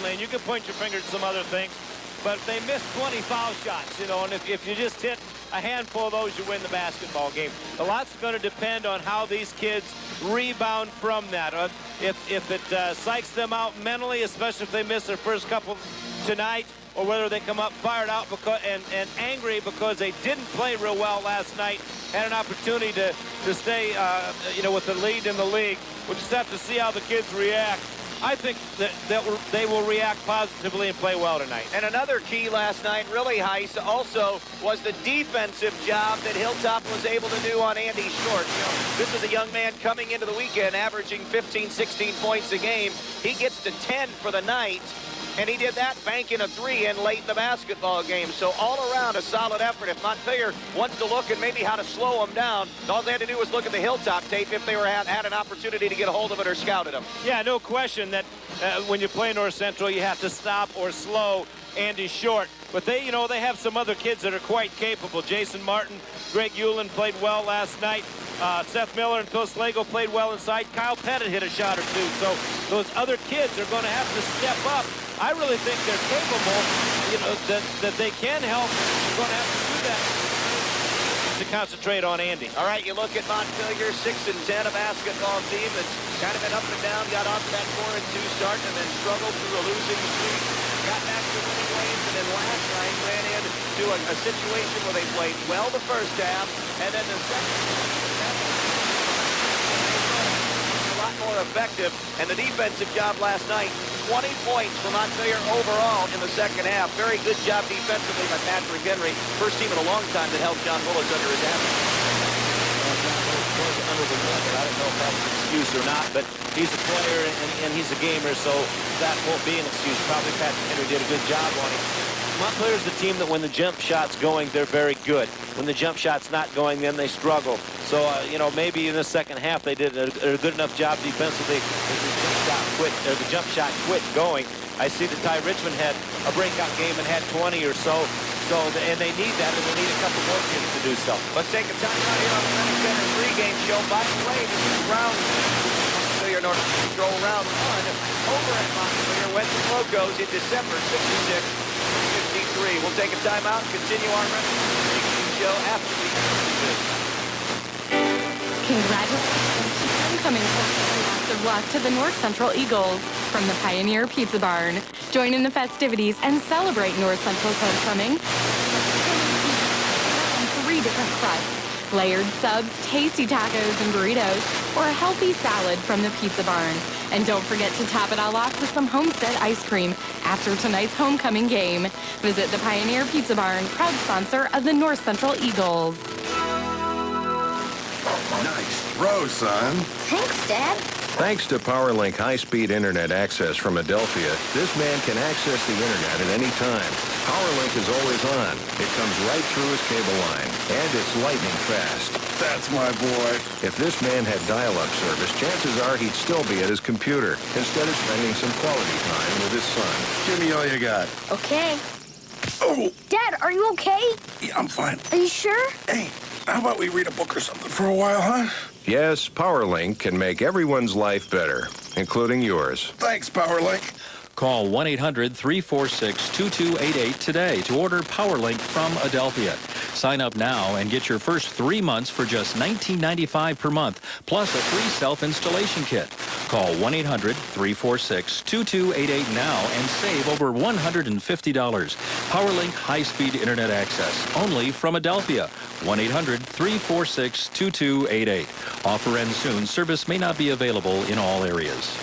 lane. You can point your finger at some other things, but they missed 20 foul shots, you know, and if you just hit a handful of those, you win the basketball game. A lot's going to depend on how these kids rebound from that. If it psychs them out mentally, especially if they miss their first couple tonight, or whether they come up fired out because and angry because they didn't play real well last night, had an opportunity to stay, you know, with the lead in the league. We'll just have to see how the kids react. I think that they will react positively and play well tonight. And another key last night, really, Heiss, also was the defensive job that Hilltop was able to do on Andy Short. You know, this is a young man coming into the weekend averaging 15, 16 points a game. He gets to 10 for the night. And he did that banking a 3 in late in the basketball game. So all around a solid effort. If Montpelier wants to look at maybe how to slow them down, all they had to do was look at the Hilltop tape if they had an opportunity to get a hold of it or scouted them. Yeah, no question that when you play North Central, you have to stop or slow Andy Short. But they, you know, they have some other kids that are quite capable. Jason Martin, Greg Hewlin played well last night. Seth Miller and Phil Slago played well inside. Kyle Pettit hit a shot or two. So those other kids are going to have to step up. I really think they're capable, you know, that they can help. They're going to have to do that to concentrate on Andy. All right, you look at Montpelier, 6 and 10, a basketball team that's kind of been up and down, got off to that 4-2 start, and then struggled through a losing streak, got back to winning ways, and then last night ran into a situation where they played well the first half, and then the second half, a lot more effective, and the defensive job last night, 20 points for Montpelier overall in the second half. Very good job defensively by Patrick Henry. First team in a long time that held John Willis under his average. I don't know if that's an excuse or not, but he's a player and he's a gamer, so that won't be an excuse. Probably Patrick Henry did a good job on him. Montpelier's the team that when the jump shot's going, they're very good. When the jump shot's not going, then they struggle. So, you know, maybe in the second half they did a good enough job defensively that the jump shot quit going. I see that Ty Richmond had a breakout game and had 20 or so. And they need that, and they need a couple more kids to do so. Let's take a time out here on the Men's Center pregame show. By the way, this is round Montpelier North Central round 1 over at Montpelier. Went to Locos in December, 66-53. We'll take a time out and continue our pregame show after we this. Congratulations to homecoming players. Lots of luck to the North Central Eagles from the Pioneer Pizza Barn. Join in the festivities and celebrate North Central's homecoming. 3 different crusts, layered subs, tasty tacos and burritos, or a healthy salad from the Pizza Barn. And don't forget to top it all off with some Homestead ice cream after tonight's homecoming game. Visit the Pioneer Pizza Barn, proud sponsor of the North Central Eagles. Nice throw, son. Thanks, Dad. Thanks to PowerLink high-speed internet access from Adelphia, this man can access the internet at any time. PowerLink is always on. It comes right through his cable line, and it's lightning fast. That's my boy. If this man had dial-up service, chances are he'd still be at his computer instead of spending some quality time with his son. Give me all you got. Okay. Oh! Dad, are you okay? Yeah, I'm fine. Are you sure? Hey, how about we read a book or something for a while, huh? Yes, PowerLink can make everyone's life better, including yours. Thanks, PowerLink. Call 1-800-346-2288 today to order PowerLink from Adelphia. Sign up now and get your first 3 months for just $19.95 per month, plus a free self-installation kit. Call 1-800-346-2288 now and save over $150. PowerLink high-speed internet access, only from Adelphia. 1-800-346-2288. Offer ends soon. Service may not be available in all areas.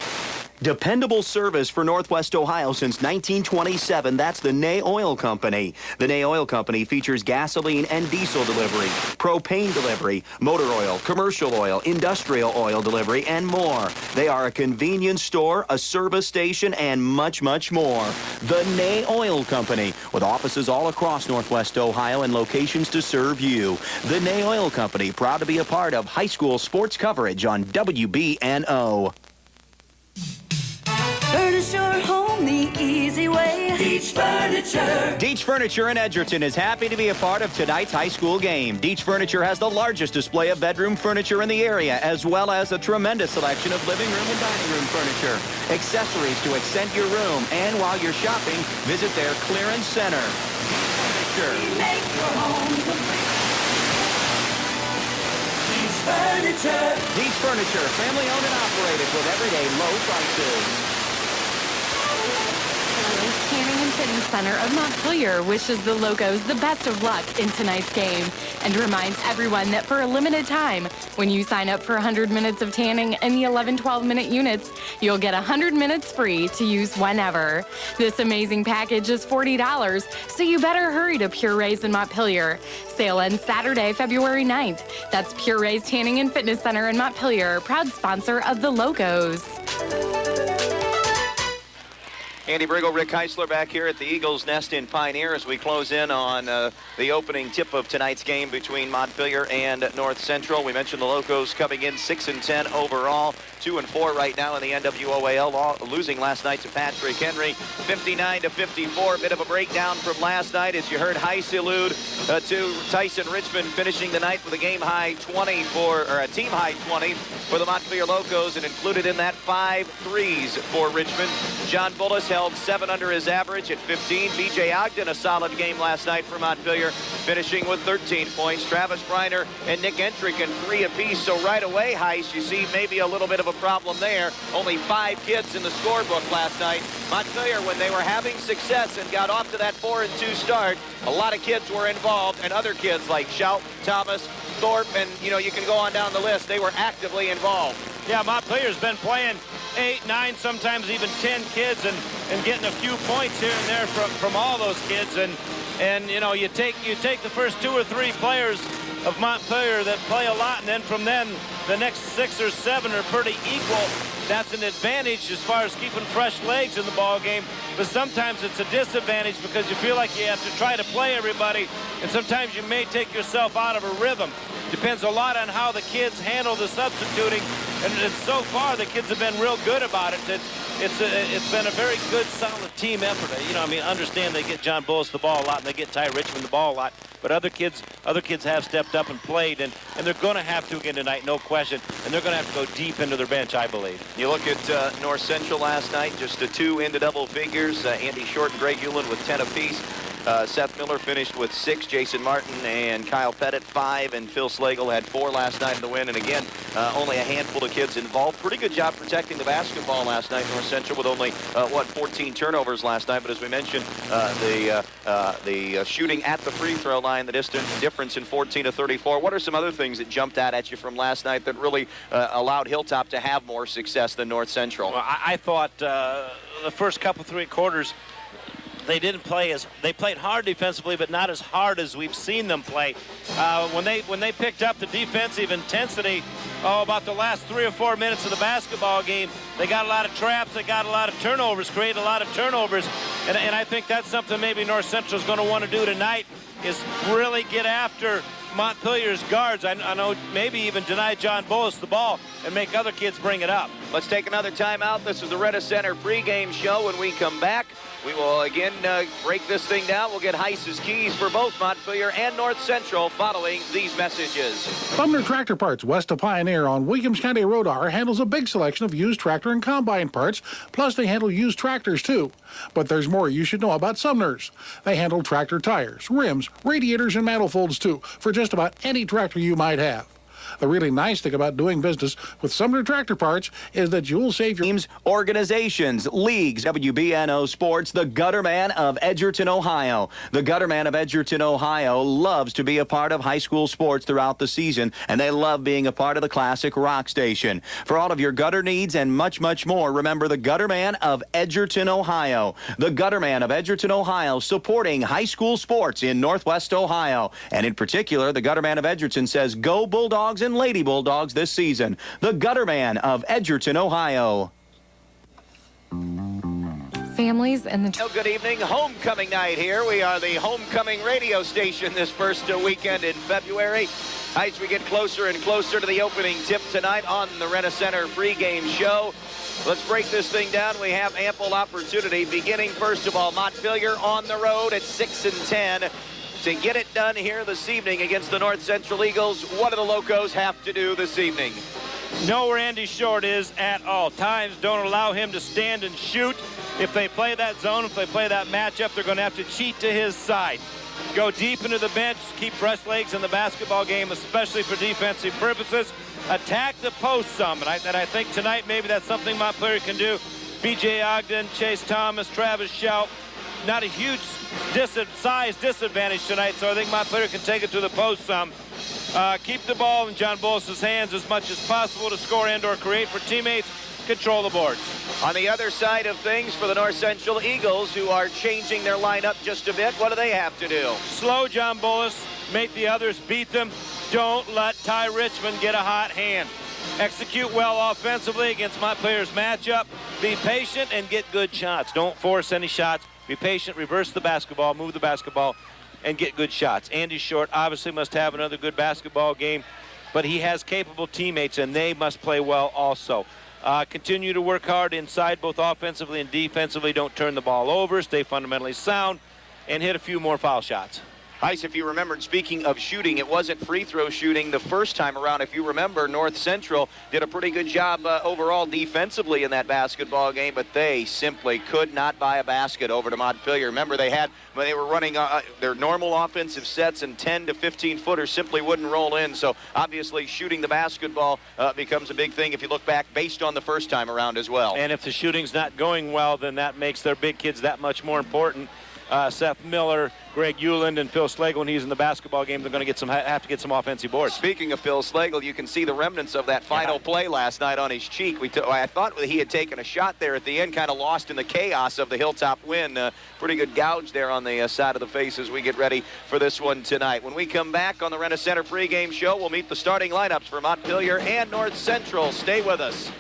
Dependable service for Northwest Ohio since 1927. That's the Ney Oil Company. The Ney Oil Company features gasoline and diesel delivery, propane delivery, motor oil, commercial oil, industrial oil delivery, and more. They are a convenience store, a service station, and much, much more. The Ney Oil Company, with offices all across Northwest Ohio and locations to serve you. The Ney Oil Company, proud to be a part of high school sports coverage on WBNO. Furnish your home the easy way. Deitch Furniture. Deitch Furniture in Edgerton is happy to be a part of tonight's high school game. Deitch Furniture has the largest display of bedroom furniture in the area, as well as a tremendous selection of living room and dining room furniture, accessories to accent your room, and while you're shopping, visit their clearance center. Furniture. We make your home complete. Deitch Furniture. Deitch Furniture, family owned and operated with everyday low prices. Tanning and Fitness Center of Montpelier wishes the Locos the best of luck in tonight's game and reminds everyone that for a limited time, when you sign up for 100 minutes of tanning in the 11-12-minute units, you'll get 100 minutes free to use whenever. This amazing package is $40, so you better hurry to Pure Rays in Montpelier. Sale ends Saturday, February 9th. That's Pure Rays Tanning and Fitness Center in Montpelier, proud sponsor of the Locos. Andy Briggle, Rick Heisler back here at the Eagles Nest in Pioneer as we close in on the opening tip of tonight's game between Montpelier and North Central. We mentioned the Locos coming in 6-10 overall, 2-4 right now in the NWOAL, losing last night to Patrick Henry, 59-54. Bit of a breakdown from last night as you heard Heis allude to Tyson Richmond finishing the night with a game high 20 or a team high 20 for the Montpelier Locos, and included in that 5 threes for Richmond. John Bullis held 7 under his average at 15. B.J. Ogden, a solid game last night for Montpelier, finishing with 13 points. Travis Briner and Nick Entrick in 3 apiece. So right away, Heis, you see maybe a little bit of a problem there. Only 5 kids in the scorebook last night. Montpelier, when they were having success and got off to that 4-2 start, a lot of kids were involved, and other kids like Shout, Thomas, Thorpe, and you can go on down the list. They were actively involved. Yeah, Montpelier's been playing 8, 9, sometimes even 10 kids and getting a few points here and there from all those kids. And you take the first 2 or 3 players of Montpelier that play a lot, and then from then the next 6 or 7 are pretty equal. That's an advantage as far as keeping fresh legs in the ball game, but sometimes it's a disadvantage because you feel like you have to try to play everybody, and sometimes you may take yourself out of a rhythm. Depends a lot on how the kids handle the substituting, and so far the kids have been real good about it. It's been a very good, solid team effort. Understand they get John Bullis the ball a lot and they get Ty Richmond the ball a lot, but other kids have stepped up and played, and they're going to have to again tonight, no question, and they're going to have to go deep into their bench, I believe. You look at North Central last night, just 2 into double figures. Andy Short and Greg Hewlin with 10 apiece. Seth Miller finished with 6, Jason Martin and Kyle Pettit 5, and Phil Slagle had 4 last night in the win. And again, only a handful of kids involved. Pretty good job protecting the basketball last night, North Central, with only 14 turnovers last night. But as we mentioned, the shooting at the free throw line, the difference in 14-34. What are some other things that jumped out at you from last night that really allowed Hilltop to have more success than North Central? Well, I thought the first couple 3 quarters, they played hard defensively, but not as hard as we've seen them play. When they picked up the defensive intensity, about the last 3 or 4 minutes of the basketball game, they got a lot of traps, they got a lot of turnovers, created a lot of turnovers, and I think that's something maybe North Central is going to want to do tonight, is really get after Montpelier's guards. I know maybe even deny John Bullis the ball and make other kids bring it up. Let's take another timeout. This is the Retta Center pregame show. When we come back, we will again break this thing down. We'll get Heis's keys for both Montpelier and North Central following these messages. Sumner Tractor Parts, west of Pioneer on Williams County Road R, handles a big selection of used tractor and combine parts, plus they handle used tractors too. But there's more you should know about Sumner's. They handle tractor tires, rims, radiators, and manifolds too, for just about any tractor you might have. The really nice thing about doing business with Sumner Tractor Parts is that you'll save your teams, organizations, leagues. WBNO Sports, the Gutterman of Edgerton, Ohio. The Gutterman of Edgerton, Ohio loves to be a part of high school sports throughout the season, and they love being a part of the Classic Rock Station. For all of your gutter needs and much, much more, remember the Gutterman of Edgerton, Ohio. The Gutterman of Edgerton, Ohio, supporting high school sports in Northwest Ohio. And in particular, the Gutterman of Edgerton says, go Bulldogs and Lady Bulldogs this season. The Gutterman of Edgerton, Ohio. Families and the... Good evening. Homecoming night here. We are the homecoming radio station this first weekend in February. As we get closer and closer to the opening tip tonight on the Rena Center pregame show, let's break this thing down. We have ample opportunity, beginning first of all, Montpelier on the road at 6-10 to get it done here this evening against the North Central Eagles. What do the Locos have to do this evening? Know where Andy Short is at all times. Don't allow him to stand and shoot. If they play that zone, if they play that matchup, they're going to have to cheat to his side. Go deep into the bench, keep fresh legs in the basketball game, especially for defensive purposes. Attack the post some, and I think tonight maybe that's something Montpelier can do. B.J. Ogden, Chase Thomas, Travis Schaup. Not a huge size disadvantage tonight, so I think Montpelier can take it to the post some. Keep the ball in John Bolus' hands as much as possible to score and or create for teammates. Control the boards. On the other side of things for the North Central Eagles, who are changing their lineup just a bit, what do they have to do? Slow John Bolus, make the others beat them. Don't let Ty Richmond get a hot hand. Execute well offensively against Montpelier's matchup. Be patient and get good shots. Don't force any shots. Be patient, reverse the basketball, move the basketball, and get good shots. Andy Short obviously must have another good basketball game, but he has capable teammates, and they must play well also. Continue to work hard inside, both offensively and defensively. Don't turn the ball over. Stay fundamentally sound, and hit a few more foul shots. Heis, if you remembered, speaking of shooting, it wasn't free throw shooting the first time around. If you remember, North Central did a pretty good job overall defensively in that basketball game, but they simply could not buy a basket over to Montpelier. Remember, they were running their normal offensive sets, and 10 to 15 footers simply wouldn't roll in. So obviously shooting the basketball becomes a big thing if you look back based on the first time around as well. And if the shooting's not going well, then that makes their big kids that much more important. Seth Miller, Greg Euland, and Phil Slagle, when he's in the basketball game, they're going to have to get some offensive boards. Speaking of Phil Slagle, you can see the remnants of that final play last night on his cheek. I thought he had taken a shot there at the end, kind of lost in the chaos of the Hilltop win. Pretty good gouge there on the side of the face as we get ready for this one tonight. When we come back on the Rena Center pregame show, we'll meet the starting lineups for Montpelier and North Central. Stay with us.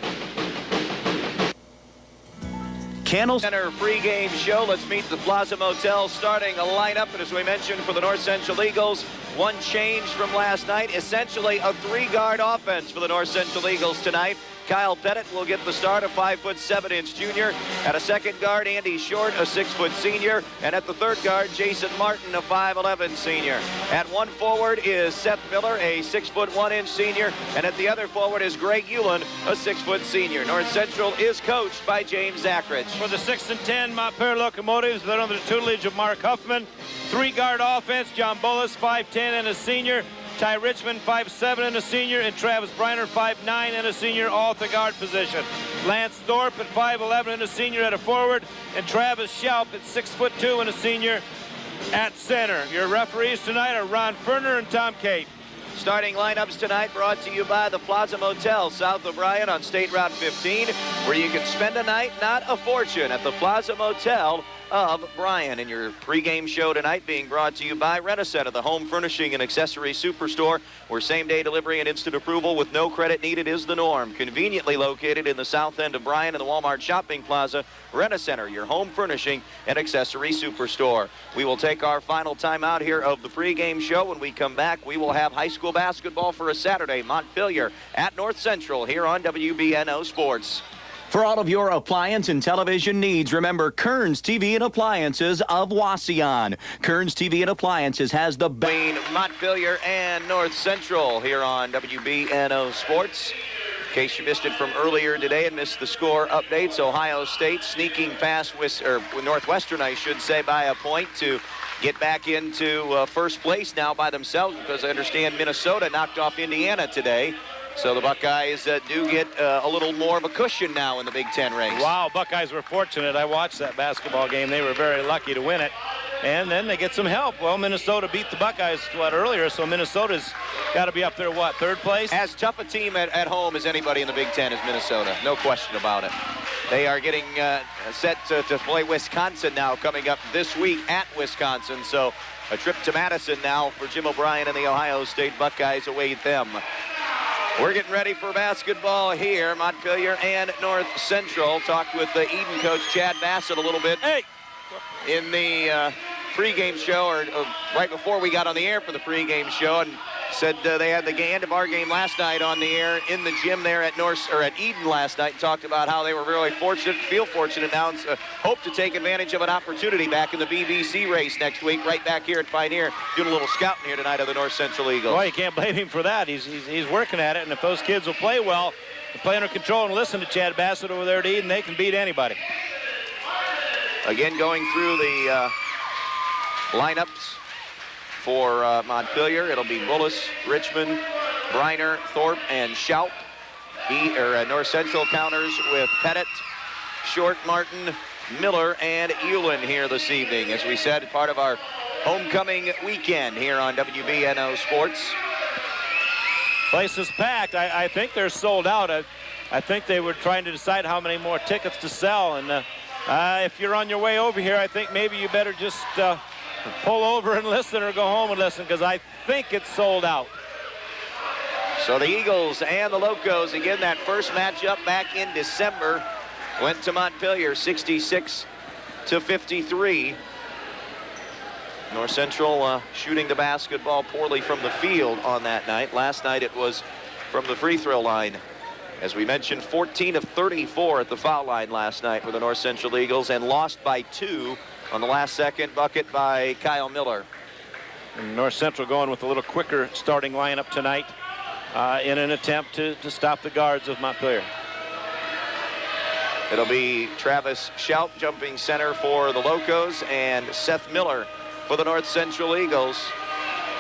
Candle Center pregame show. Let's meet the Plaza Motel starting a lineup. And as we mentioned, for the North Central Eagles, one change from last night. Essentially a three-guard offense for the North Central Eagles tonight. Kyle Pettit will get the start, a 5'7" junior. At a second guard, Andy Short, a 6' senior. And at the third guard, Jason Martin, a 5'11" senior. At one forward is Seth Miller, a 6'1" senior. And at the other forward is Greg Euland, a 6' senior. North Central is coached by James Zackridge. For the 6-10 Montpelier Locomotives, they're under the tutelage of Mark Huffman. Three-guard offense, John Bolus, 5'10" and a senior. Ty Richmond, 5'7" and a senior, and Travis Briner, 5'9" and a senior, all at the guard position. Lance Thorpe at 5'11" and a senior at a forward, and Travis Schaup at 6'2" and a senior at center. Your referees tonight are Ron Ferner and Tom Cate. Starting lineups tonight brought to you by the Plaza Motel, South O'Brien on State Route 15, where you can spend a night, not a fortune, at the Plaza Motel of Bryan. And your pregame show tonight being brought to you by Rena Center, the home furnishing and accessory superstore, where same-day delivery and instant approval with no credit needed is the norm. Conveniently located in the south end of Bryan in the Walmart Shopping Plaza, Rena Center, your home furnishing and accessory superstore. We will take our final time out here of the pregame show. When we come back, we will have high school basketball for a Saturday, Montpelier at North Central here on WBNO Sports. For all of your appliance and television needs, remember Kearns TV and Appliances of Wasion. Kearns TV and Appliances has the between Montpelier and North Central here on WBNO Sports. In case you missed it from earlier today and missed the score updates, Ohio State sneaking past Northwestern, I should say, by a point to get back into first place now by themselves, because I understand Minnesota knocked off Indiana today. So the Buckeyes do get a little more of a cushion now in the Big Ten race. Wow, Buckeyes were fortunate. I watched that basketball game. They were very lucky to win it. And then they get some help. Well, Minnesota beat the Buckeyes earlier, so Minnesota's got to be up there, third place? As tough a team at home as anybody in the Big Ten is Minnesota. No question about it. They are getting set to play Wisconsin now, coming up this week at Wisconsin. So a trip to Madison now for Jim O'Brien and the Ohio State Buckeyes await them. We're getting ready for basketball here, Montpelier and North Central. Talked with the Eden coach, Chad Bassett, a little bit in the pregame show, or right before we got on the air for the pregame show. And Said they had the end of our game last night on the air in the gym there at Eden last night, and talked about how they were really fortunate, feel fortunate now, and hope to take advantage of an opportunity back in the BBC race next week, right back here at Pioneer, doing a little scouting here tonight of the North Central Eagles. Well, you can't blame him for that. He's working at it, and if those kids will play well, and play under control and listen to Chad Bassett over there at Eden, they can beat anybody. Again, going through the lineups for Montpelier, it'll be Bullis, Richmond, Briner, Thorpe, and Schaup. North Central counters with Pettit, Short, Martin, Miller, and Euland here this evening. As we said, part of our homecoming weekend here on WBNO Sports. Place is packed. I think they're sold out. I think they were trying to decide how many more tickets to sell. And if you're on your way over here, I think maybe you better just pull over and listen or go home and listen, because I think it's sold out. So the Eagles and the Locos, again, that first matchup back in December, went to Montpelier 66-53. North Central shooting the basketball poorly from the field on that night. Last night it was from the free throw line. As we mentioned, 14 of 34 at the foul line last night for the North Central Eagles, and lost by 2 on the last second bucket by Kyle Miller. And North Central going with a little quicker starting lineup tonight in an attempt to stop the guards of Montpelier. It'll be Travis Schaup jumping center for the Locos, and Seth Miller for the North Central Eagles.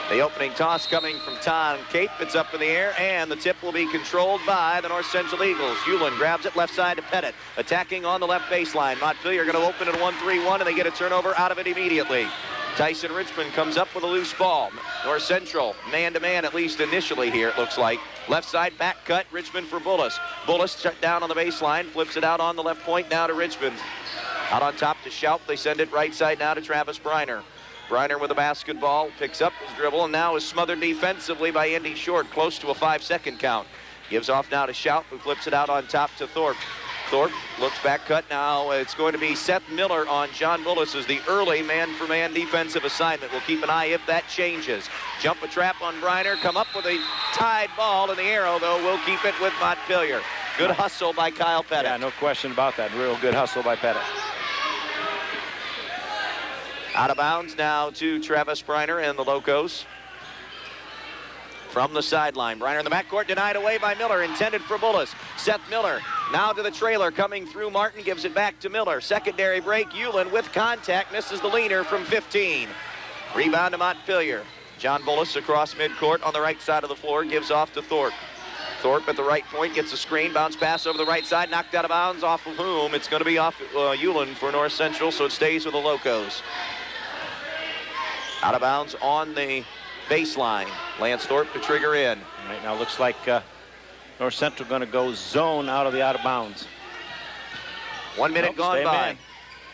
The opening toss coming from Tom Cape. It's up in the air, and the tip will be controlled by the North Central Eagles. Euland grabs it left side to Pettit. Attacking on the left baseline. Montpelier going to open it 1-3-1, and they get a turnover out of it immediately. Tyson Richmond comes up with a loose ball. North Central, man-to-man, at least initially here, it looks like. Left side back cut, Richmond for Bullis. Bullis shut down on the baseline, flips it out on the left point now to Richmond. Out on top to Schaup. They send it right side now to Travis Briner. Briner with the basketball, picks up his dribble, and now is smothered defensively by Andy Short, close to a 5-second count. Gives off now to Schaup, who flips it out on top to Thorpe. Thorpe looks back cut now. It's going to be Seth Miller on John Bullis as the early man-for-man defensive assignment. We'll keep an eye if that changes. Jump a trap on Briner, come up with a tied ball, and the arrow, though, will keep it with Montpelier. Good hustle by Kyle Pettit. Yeah, no question about that. Real good hustle by Pettit. Out of bounds now to Travis Briner and the Locos. From the sideline, Briner in the backcourt, denied away by Miller, intended for Bullis. Seth Miller now to the trailer, coming through Martin, gives it back to Miller. Secondary break, Euland with contact, misses the leaner from 15. Rebound to Montpelier. John Bullis across midcourt on the right side of the floor, gives off to Thorpe. Thorpe at the right point, gets a screen, bounce pass over the right side, knocked out of bounds, off of whom? It's going to be off Euland for North Central, so it stays with the Locos. Out of bounds on the baseline. Lance Thorpe to trigger in. Right now looks like North Central going to go zone out of the out of bounds. 1 minute gone by. Man.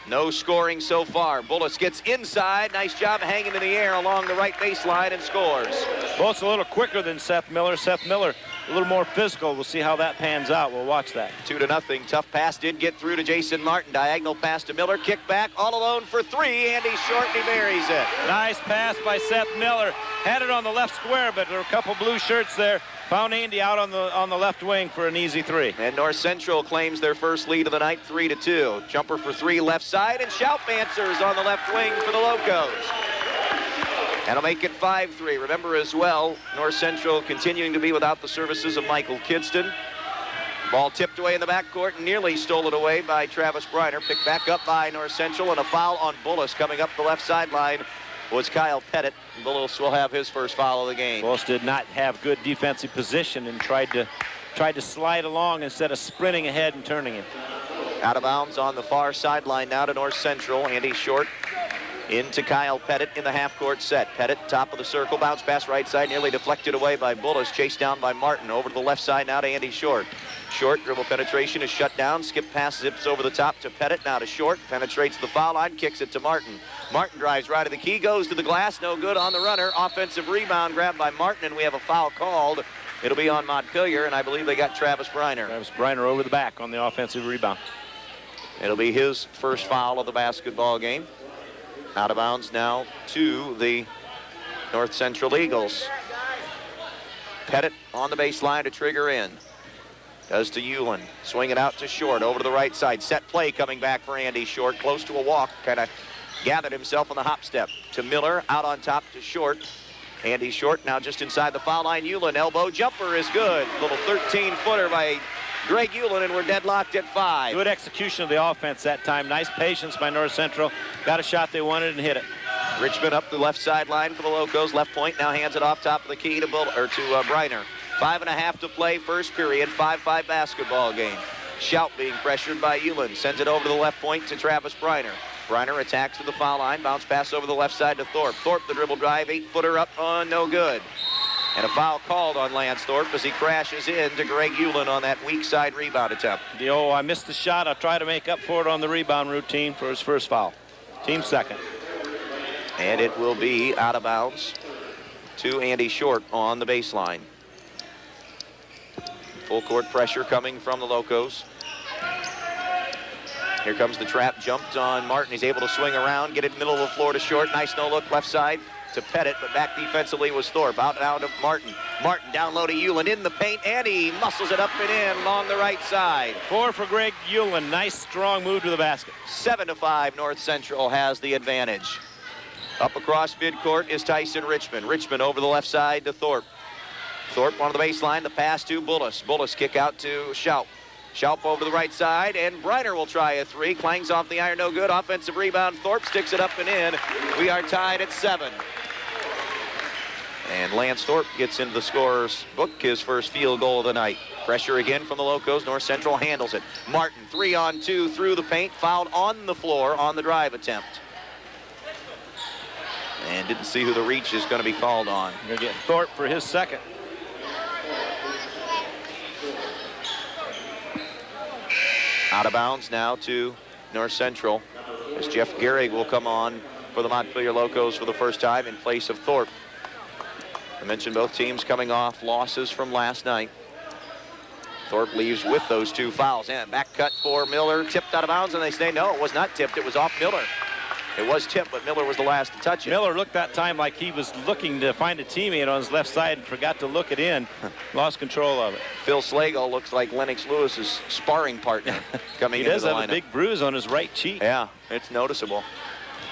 No scoring so far. Bullis gets inside. Nice job hanging in the air along the right baseline and scores. Bullis a little quicker than Seth Miller. Seth Miller a little more physical. We'll see how that pans out. We'll watch that. 2-0. Tough pass did get through to Jason Martin. Diagonal pass to Miller. Kick back all alone for 3. Andy Short, and he buries it. Nice pass by Seth Miller. Had it on the left square, but there were a couple blue shirts there. Found Andy out on the left wing for an easy 3. And North Central claims their first lead of the night, 3-2. Jumper for 3 left side, and Schaup answers on the left wing for the Locos. And it'll make it 5-3. Remember as well, North Central continuing to be without the services of Michael Kidston. Ball tipped away in the backcourt and nearly stolen away by Travis Briner. Picked back up by North Central, and a foul on Bullis coming up the left sideline was Kyle Pettit. Bullis will have his first foul of the game. Bullis did not have good defensive position and tried to slide along instead of sprinting ahead and turning it. Out of bounds on the far sideline now to North Central. Andy Short into Kyle Pettit in the half-court set. Pettit, top of the circle, bounce pass right side, nearly deflected away by Bullis, chased down by Martin. Over to the left side now to Andy Short. Short dribble penetration is shut down. Skip pass zips over the top to Pettit, now to Short. Penetrates the foul line, kicks it to Martin. Martin drives right of the key, goes to the glass, no good on the runner. Offensive rebound grabbed by Martin, and we have a foul called. It'll be on Montpelier, and I believe they got Travis Briner. Travis Briner over the back on the offensive rebound. It'll be his first foul of the basketball game. Out of bounds now to the North Central Eagles. Pettit on the baseline to trigger in. Does to Hewlin. Swing it out to Short over to the right side. Set play coming back for Andy Short. Close to a walk. Kind of gathered himself on the hop step. To Miller. Out on top to Short. Andy Short now just inside the foul line. Hewlin. Elbow jumper is good. Little 13-footer by Greg Hewlin, and we're deadlocked at 5. Good execution of the offense that time. Nice patience by North Central. Got a shot they wanted and hit it. Richmond up the left sideline for the Locos. Left point now hands it off top of the key to Briner. 5.5 to play, first period. 5-5 basketball game. Shout being pressured by Hewlin. Sends it over to the left point to Travis Briner. Briner attacks to the foul line. Bounce pass over the left side to Thorpe. Thorpe the dribble drive. 8-footer up on no good. And a foul called on Lance Thorpe as he crashes into Greg Hewlin on that weak side rebound attempt. I missed the shot. I'll try to make up for it on the rebound routine for his first foul. Team second. And it will be out of bounds to Andy Short on the baseline. Full court pressure coming from the Locos. Here comes the trap, jumped on Martin. He's able to swing around, get it in the middle of the floor to Short. Nice no-look left side to Pettit, but back defensively was Thorpe. Out and out of Martin. Martin down low to Hewlin in the paint, and he muscles it up and in along the right side. 4 for Greg Hewlin. Nice, strong move to the basket. 7-5, North Central has the advantage. Up across midcourt is Tyson Richmond. Richmond over the left side to Thorpe. Thorpe on the baseline, the pass to Bullis. Bullis kick out to Schaup. Schaup over the right side, and Briner will try a 3. Clangs off the iron, no good. Offensive rebound. Thorpe sticks it up and in. We are tied at 7. And Lance Thorpe gets into the scorer's book, his first field goal of the night. Pressure again from the Locos. North Central handles it. Martin, 3-on-2 through the paint. Fouled on the floor on the drive attempt. And didn't see who the reach is going to be called on. Going to get Thorpe for his second. Out of bounds now to North Central as Jeff Gehrig will come on for the Montpelier Locos for the first time in place of Thorpe. I mentioned both teams coming off losses from last night. Thorpe leaves with those 2 fouls. And back cut for Miller, tipped out of bounds, and they say no, it was not tipped, it was off Miller. It was tipped, but Miller was the last to touch it. Miller looked that time like he was looking to find a teammate on his left side and forgot to look it in. Lost control of it. Phil Slagle looks like Lennox Lewis's sparring partner coming into the lineup. He does have a big bruise on his right cheek. Yeah, it's noticeable.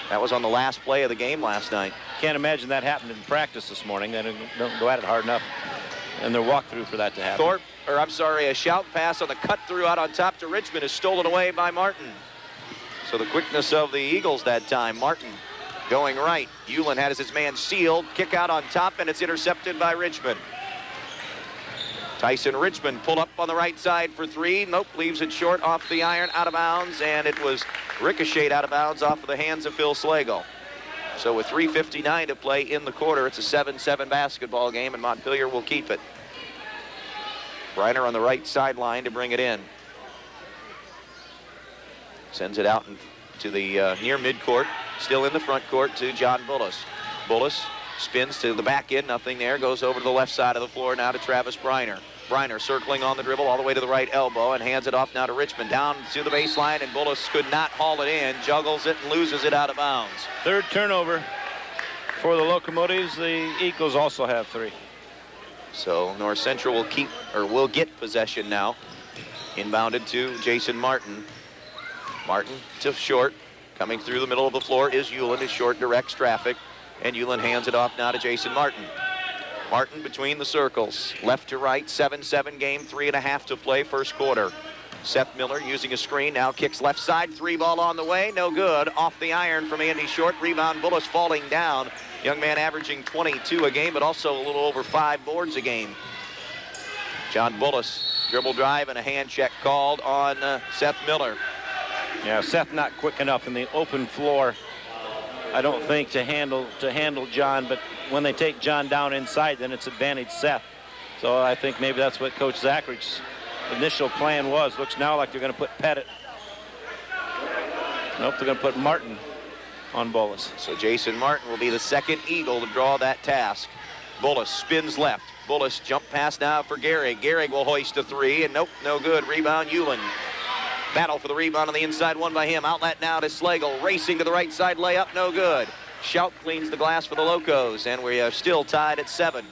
That was on the last play of the game last night. Can't imagine that happened in practice this morning. They don't go at it hard enough in their walkthrough for that to happen. A shout pass on the cut through out on top to Richmond is stolen away by Martin. So the quickness of the Eagles that time. Martin going right. Hewlin has his man sealed. Kick out on top, and it's intercepted by Richmond. Tyson Richmond pulled up on the right side for 3. Nope, leaves it short off the iron, out of bounds, and it was ricocheted out of bounds off of the hands of Phil Slagle. So with 3:59 to play in the quarter, it's a 7-7 basketball game, and Montpelier will keep it. Briner on the right sideline to bring it in. Sends it out to the near midcourt, still in the front court to John Bullis. Bullis spins to the back end, nothing there, goes over to the left side of the floor now to Travis Briner. Briner circling on the dribble all the way to the right elbow and hands it off now to Richmond. Down to the baseline, and Bullis could not haul it in, juggles it and loses it out of bounds. 3rd turnover for the Locomotives. The Eagles also have 3. So North Central will get possession now. Inbounded to Jason Martin. Martin to Short. Coming through the middle of the floor is Hewlin as Short directs traffic. And Hewlin hands it off now to Jason Martin. Martin between the circles. Left to right, 7-7 game, 3.5 to play first quarter. Seth Miller using a screen, now kicks left side. 3 ball on the way, no good. Off the iron from Andy Short. Rebound, Bullis falling down. Young man averaging 22 a game, but also a little over 5 boards a game. John Bullis, dribble drive and a hand check called on Seth Miller. Yeah, Seth not quick enough in the open floor, I don't think, to handle John, but when they take John down inside, then it's advantage Seth. So I think maybe that's what Coach Zacharich's initial plan was. Looks now like they're going to put Pettit. Nope, they're going to put Martin on Bullis. So Jason Martin will be the second Eagle to draw that task. Bullis spins left. Bullis jump pass now for Gehrig. Gehrig will hoist a 3, and nope, no good. Rebound, Hewlin. Battle for the rebound on the inside, won by him. Outlet now to Slagle, racing to the right side, layup, no good. Shout cleans the glass for the Locos, and we are still tied at 7.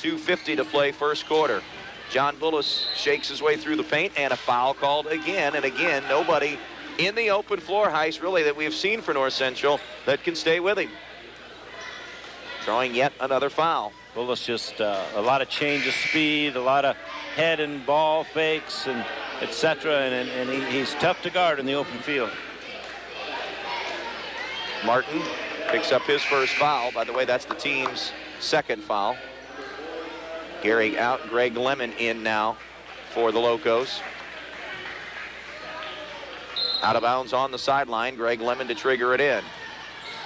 2:50 to play first quarter. John Bullis shakes his way through the paint, and a foul called again. And again, nobody in the open floor, Heiss, really, that we've seen for North Central that can stay with him. Drawing yet another foul. Bullis just a lot of change of speed, a lot of head and ball fakes, and etc. And he's tough to guard in the open field. Martin picks up his first foul. By the way, that's the team's second foul. Gary out, Greg Lemon in now for the Locos. Out of bounds on the sideline, Greg Lemon to trigger it in.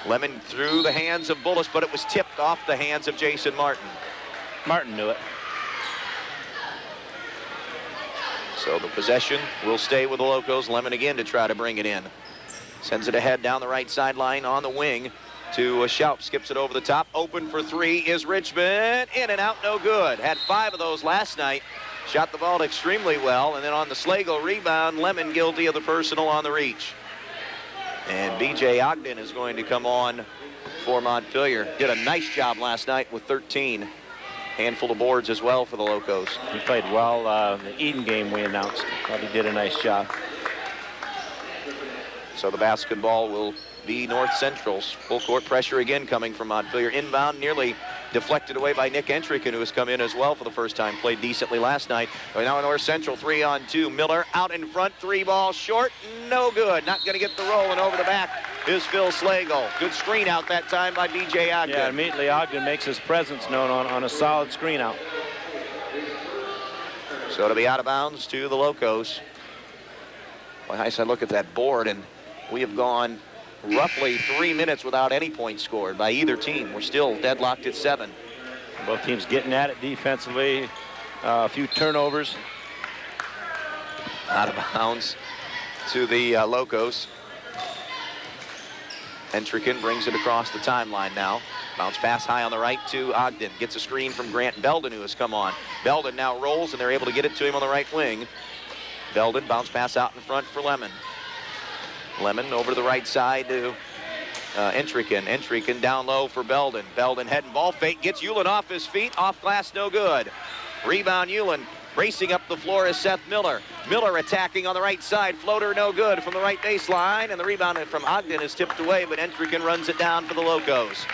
Lemon through the hands of Bullis, but it was tipped off the hands of Jason Martin. Martin knew it. So the possession will stay with the Locos. Lemon again to try to bring it in. Sends it ahead down the right sideline on the wing to Schaup. Skips it over the top. Open for three is Richmond. In and out, no good. Had 5 of those last night. Shot the ball extremely well. And then on the Slagle rebound, Lemon guilty of the personal on the reach. And B.J. Ogden is going to come on for Montpelier. Did a nice job last night with 13. Handful of boards as well for the Locos. He played well the Eden game we announced. Thought he did a nice job. So the basketball will be North Central's. Full court pressure again coming from Montpelier. Inbound nearly deflected away by Nick Entricken, who has come in as well for the first time. Played decently last night. But now North Central 3-on-2. Miller out in front. 3 ball short. No good. Not going to get the roll. And over the back is Phil Slagle. Good screen out that time by B.J. Ogden. Yeah, immediately Ogden makes his presence known on a solid screen out. So to be out of bounds to the Locos. Well, I said, look at that board, and we have gone roughly 3 minutes without any points scored by either team. We're still deadlocked at 7. Both teams getting at it defensively. A few turnovers. Out of bounds to the Locos. Entricken brings it across the timeline now. Bounce pass high on the right to Ogden. Gets a screen from Grant Belden, who has come on. Belden now rolls, and they're able to get it to him on the right wing. Belden, bounce pass out in front for Lemon. Lemon over to the right side to Entricken. Entricken down low for Belden. Belden head and ball fake. Gets Ulen off his feet. Off glass, no good. Rebound Ulen. Racing up the floor is Seth Miller. Miller attacking on the right side. Floater no good from the right baseline. And the rebound from Ogden is tipped away, but Entricken runs it down for the Locos.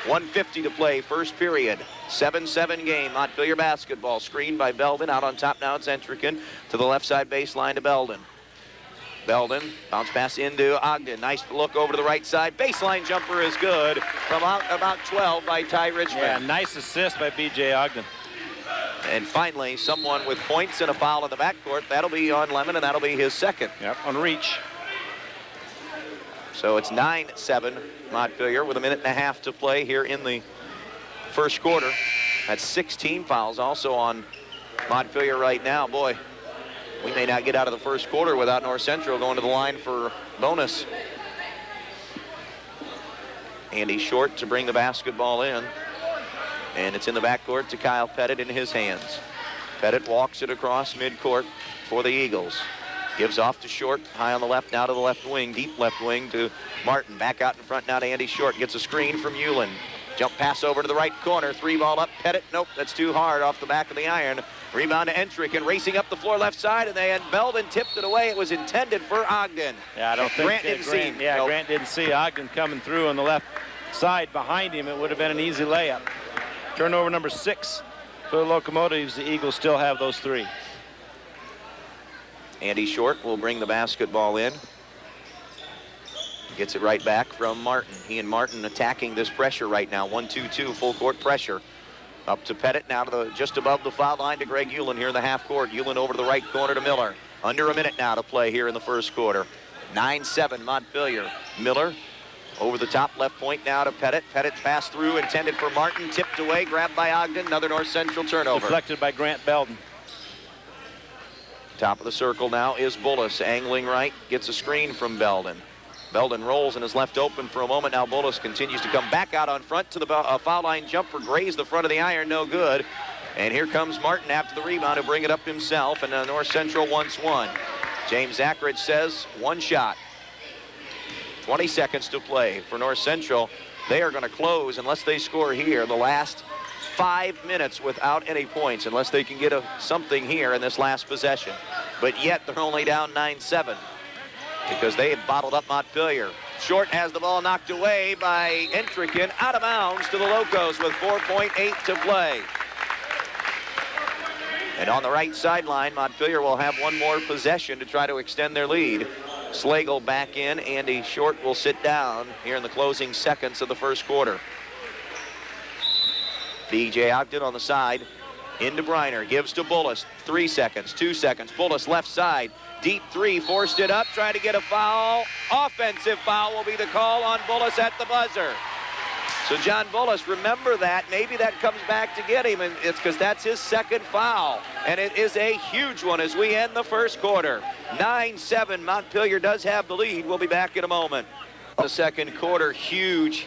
1:50 to play, first period. 7-7 game. Montpelier basketball. Screened by Belden. Out on top now it's Entricken. To the left side baseline to Belden. Belden, bounce pass into Ogden. Nice look over to the right side. Baseline jumper is good from about 12 by Ty Richmond. Yeah, nice assist by B.J. Ogden. And finally, someone with points and a foul in the backcourt. That'll be on Lemon, and that'll be his second. Yep, on reach. So it's 9-7 Montpelier with 1.5 minutes to play here in the first quarter. That's 16 fouls also on Montpelier right now. Boy, we may not get out of the first quarter without North Central going to the line for bonus. Andy Short to bring the basketball in. And it's in the backcourt to Kyle Pettit in his hands. Pettit walks it across midcourt for the Eagles. Gives off to Short, high on the left, now to the left wing, deep left wing to Martin. Back out in front now to Andy Short. Gets a screen from Ulen. Jump pass over to the right corner. 3 ball up. Pettit, nope, that's too hard off the back of the iron. Rebound to Entricken, racing up the floor left side, and Belden tipped it away. It was intended for Ogden. Yeah, I don't think Grant didn't see. Yeah, nope. Grant didn't see Ogden coming through on the left side behind him. It would have been an easy layup. Turnover number 6 for the Locomotives. The Eagles still have those 3. Andy Short will bring the basketball in. Gets it right back from Martin. He and Martin attacking this pressure right now. 1-2-2 full court pressure. Up to Pettit, now to just above the foul line to Greg Ulen here in the half court. Ulen over to the right corner to Miller. Under 1 minute now to play here in the first quarter. 9-7 Montpelier. Miller over the top left point now to Pettit. Pettit pass through intended for Martin. Tipped away, grabbed by Ogden. Another North Central turnover. Deflected by Grant Belden. Top of the circle now is Bullis. Angling right. Gets a screen from Belden. Belden rolls and is left open for a moment. Now Bullis continues to come back out on front to the foul line jumper. Grazed the front of the iron, no good. And here comes Martin after the rebound to bring it up himself. And North Central wants one. James Ackridge says 1 shot. 20 seconds to play for North Central. They are going to close unless they score here. The last 5 minutes without any points unless they can get something here in this last possession. But yet they're only down 9-7 because they had bottled up Montpelier. Short has the ball knocked away by Entrican, out of bounds to the Locos with 4.8 to play. And on the right sideline, Montpelier will have one more possession to try to extend their lead. Slagle back in. Andy Short will sit down here in the closing seconds of the first quarter. B.J. Ogden on the side. Into Briner. Gives to Bullis. 3 seconds. 2 seconds. Bullis left side. Deep three. Forced it up. Trying to get a foul. Offensive foul will be the call on Bullis at the buzzer. So John Bullis, remember that. Maybe that comes back to get him, and it's because that's his second foul. And it is a huge one as we end the first quarter. 9-7, Montpelier does have the lead. We'll be back in a moment. The second quarter, huge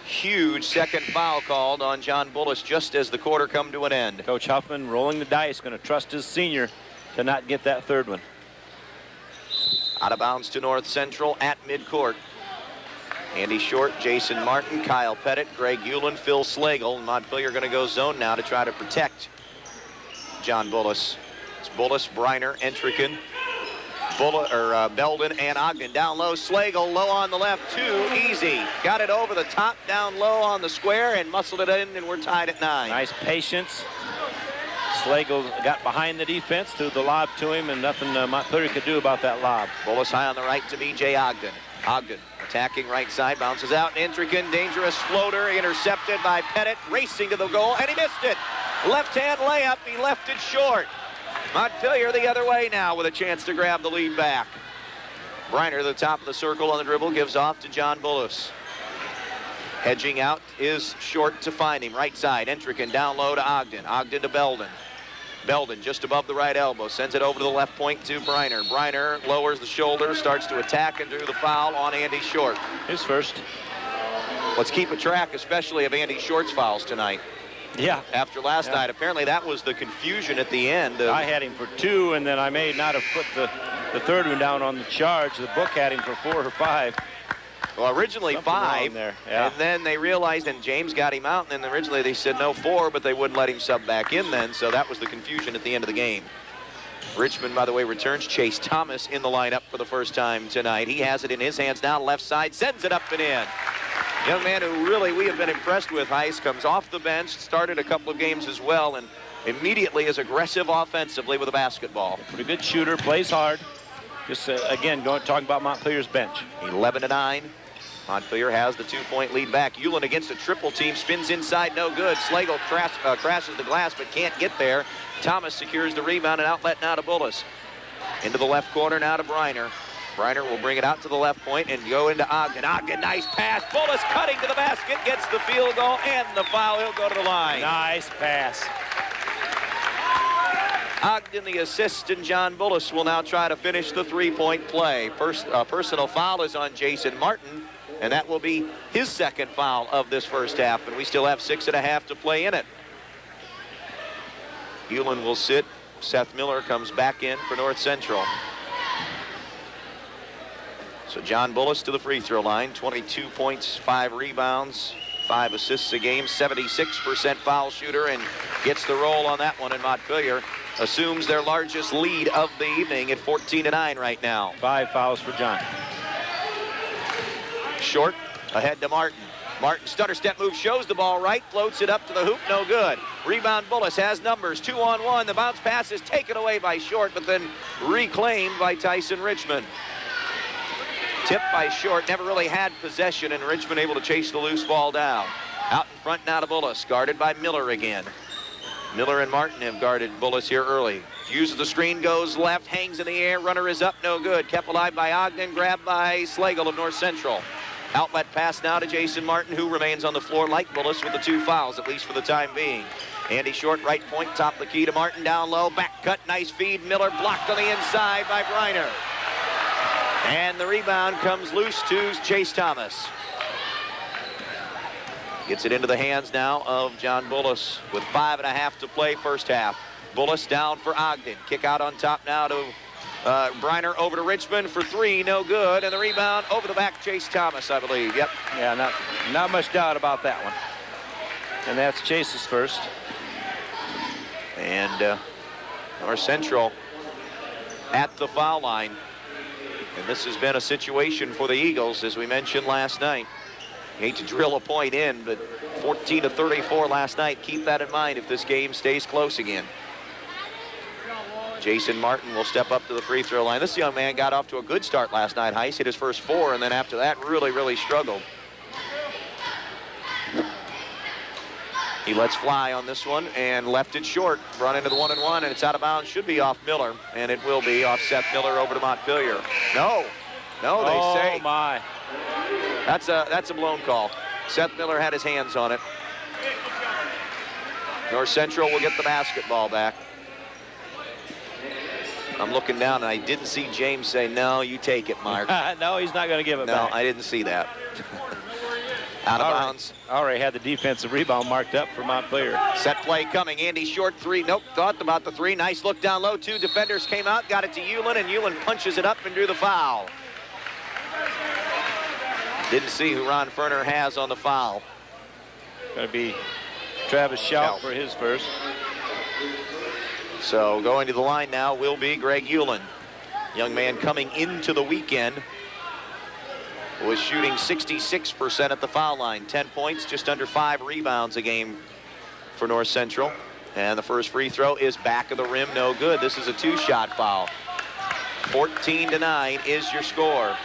second foul called on John Bullis just as the quarter come to an end. Coach Huffman rolling the dice, going to trust his senior to not get that third one. Out of bounds to North Central at midcourt. Andy Short, Jason Martin, Kyle Pettit, Greg Hewlin, Phil Slagle. And Montpelier going to go zone now to try to protect John Bullis. It's Bullis, Briner, Entrican, Belden, and Ogden. Down low, Slagle, low on the left, too easy. Got it over the top, down low on the square, and muscled it in, and we're tied at 9. Nice patience. Slagle got behind the defense, threw the lob to him, and nothing Montpelier could do about that lob. Bullis high on the right to B.J. Ogden. Ogden attacking right side, bounces out. Entrican, dangerous floater, intercepted by Pettit, racing to the goal, and he missed it. Left-hand layup, he left it short. Montpelier the other way now with a chance to grab the lead back. Briner to the top of the circle on the dribble, gives off to John Bullis. Hedging out is Short to find him, right side. Entrican down low to Ogden. Ogden to Belden. Belden just above the right elbow, sends it over to the left point to Briner. Briner lowers the shoulder, starts to attack and drew the foul on Andy Short. His first. Let's keep a track, especially of Andy Short's fouls tonight. Yeah. After last night, apparently that was the confusion at the end. I had him for 2, and then I may not have put the third one down on the charge. The book had him for 4 or 5. Well, originally Something 5, there. Yeah. And then they realized, and James got him out, and then originally they said no 4, but they wouldn't let him sub back in then, so that was the confusion at the end of the game. Richmond, by the way, returns Chase Thomas in the lineup for the first time tonight. He has it in his hands now, left side, sends it up and in. Young man who really we have been impressed with, Heiss, comes off the bench, started a couple of games as well, and immediately is aggressive offensively with a basketball. Pretty good shooter, plays hard. Just, again, talking about Montpelier's bench. 11-9. Montpelier has the 2-point lead back. Hewlin against a triple team, spins inside, no good. Slagle crashes the glass, but can't get there. Thomas secures the rebound, and outlet now to Bullis. Into the left corner now to Briner. Briner will bring it out to the left point and go into Ogden. Ogden, nice pass. Bullis cutting to the basket, gets the field goal and the foul. He'll go to the line. Nice pass. Ogden the assist, and John Bullis will now try to finish the 3-point play. First personal foul is on Jason Martin, and that will be his second foul of this first half, and we still have 6.5 to play in it. Hewlin will sit. Seth Miller comes back in for North Central. So John Bullis to the free throw line, 22 points, 5 rebounds, 5 assists a game, 76% foul shooter, and gets the roll on that one, and Montpelier assumes their largest lead of the evening at 14-9 right now. 5 fouls for John. Short ahead to Martin. Martin stutter step move, shows the ball right, floats it up to the hoop, no good. Rebound Bullis has numbers, 2-on-1. The bounce pass is taken away by Short, but then reclaimed by Tyson Richmond. Tipped by Short, never really had possession, and Richmond able to chase the loose ball down. Out in front now to Bullis, guarded by Miller again. Miller and Martin have guarded Bullis here early. Uses the screen, goes left, hangs in the air, runner is up, no good. Kept alive by Ogden, grabbed by Slagle of North Central. Outlet pass now to Jason Martin, who remains on the floor like Bullis with the 2 fouls, at least for the time being. Andy Short, right point, top of the key to Martin, down low, back cut, nice feed. Miller blocked on the inside by Briner. And the rebound comes loose to Chase Thomas. Gets it into the hands now of John Bullis with 5.5 to play first half. Bullis down for Ogden. Kick out on top now to Briner over to Richmond for 3, no good. And the rebound over the back, Chase Thomas, I believe. Yep. Yeah, not much doubt about that one. And that's Chase's first. And North Central at the foul line. And this has been a situation for the Eagles, as we mentioned last night. Hate to drill a point in, but 14-34 last night. Keep that in mind if this game stays close again. Jason Martin will step up to the free throw line. This young man got off to a good start last night. Heiss hit his first 4, and then after that really struggled. He lets fly on this one and left it short. Run into the 1-and-1, and it's out of bounds. Should be off Miller, and it will be off Seth Miller over to Montpelier. No, they say. Oh, my. That's a blown call. Seth Miller had his hands on it. North Central will get the basketball back. I'm looking down, and I didn't see James say, "No, you take it, Mark." No, he's not going to give it back. No, I didn't see that. Out of bounds. Already had the defensive rebound marked up for Montpelier. Set play coming. Andy Short 3. Nope, thought about the 3. Nice look down low. 2 defenders came out, got it to Hewlin, and Hewlin punches it up and drew the foul. Didn't see who Ron Ferner has on the foul. Going to be Travis Schaub for his first. So going to the line now will be Greg Hewlin. Young man coming into the weekend was shooting 66% at the foul line. 10 points, just under 5 rebounds a game for North Central. And the first free throw is back of the rim, no good. This is a 2-shot foul. 14-9 is your score.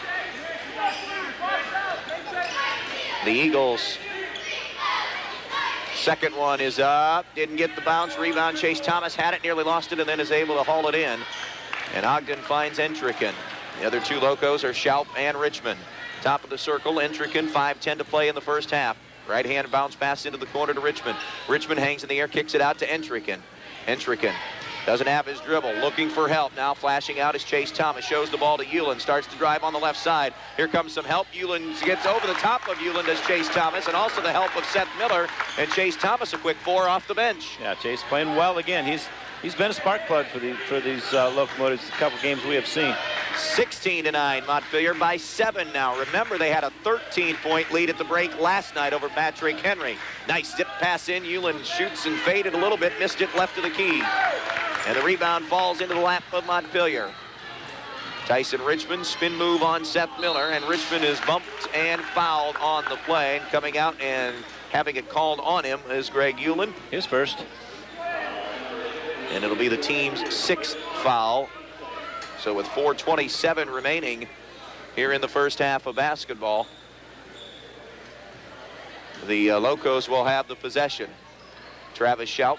The Eagles' second one is up. Didn't get the bounce. Rebound. Chase Thomas had it, nearly lost it, and then is able to haul it in. And Ogden finds Entricken. The other 2 locos are Schaup and Richmond. Top of the circle, Entricken, 5:10 to play in the first half. Right-hand bounce pass into the corner to Richmond. Richmond hangs in the air, kicks it out to Entricken. Entricken doesn't have his dribble, looking for help. Now flashing out is Chase Thomas, shows the ball to Hewlin, starts to drive on the left side. Here comes some help. Hewlin gets over the top of Hewlin, does Chase Thomas, and also the help of Seth Miller. And Chase Thomas, a quick 4 off the bench. Yeah, Chase playing well again. He's been a spark plug for these locomotives. A couple games we have seen. 16-9, Montpelier by 7 now. Remember, they had a 13-point lead at the break last night over Patrick Henry. Nice zip pass in. Hewlin shoots and faded a little bit, missed it left of the key. And the rebound falls into the lap of Montpelier. Tyson Richmond, spin move on Seth Miller, and Richmond is bumped and fouled on the play. And coming out and having it called on him is Greg Hewlin. His first. And it'll be the team's 6th foul. So with 4:27 remaining here in the first half of basketball, the Locos will have the possession. Travis Schaub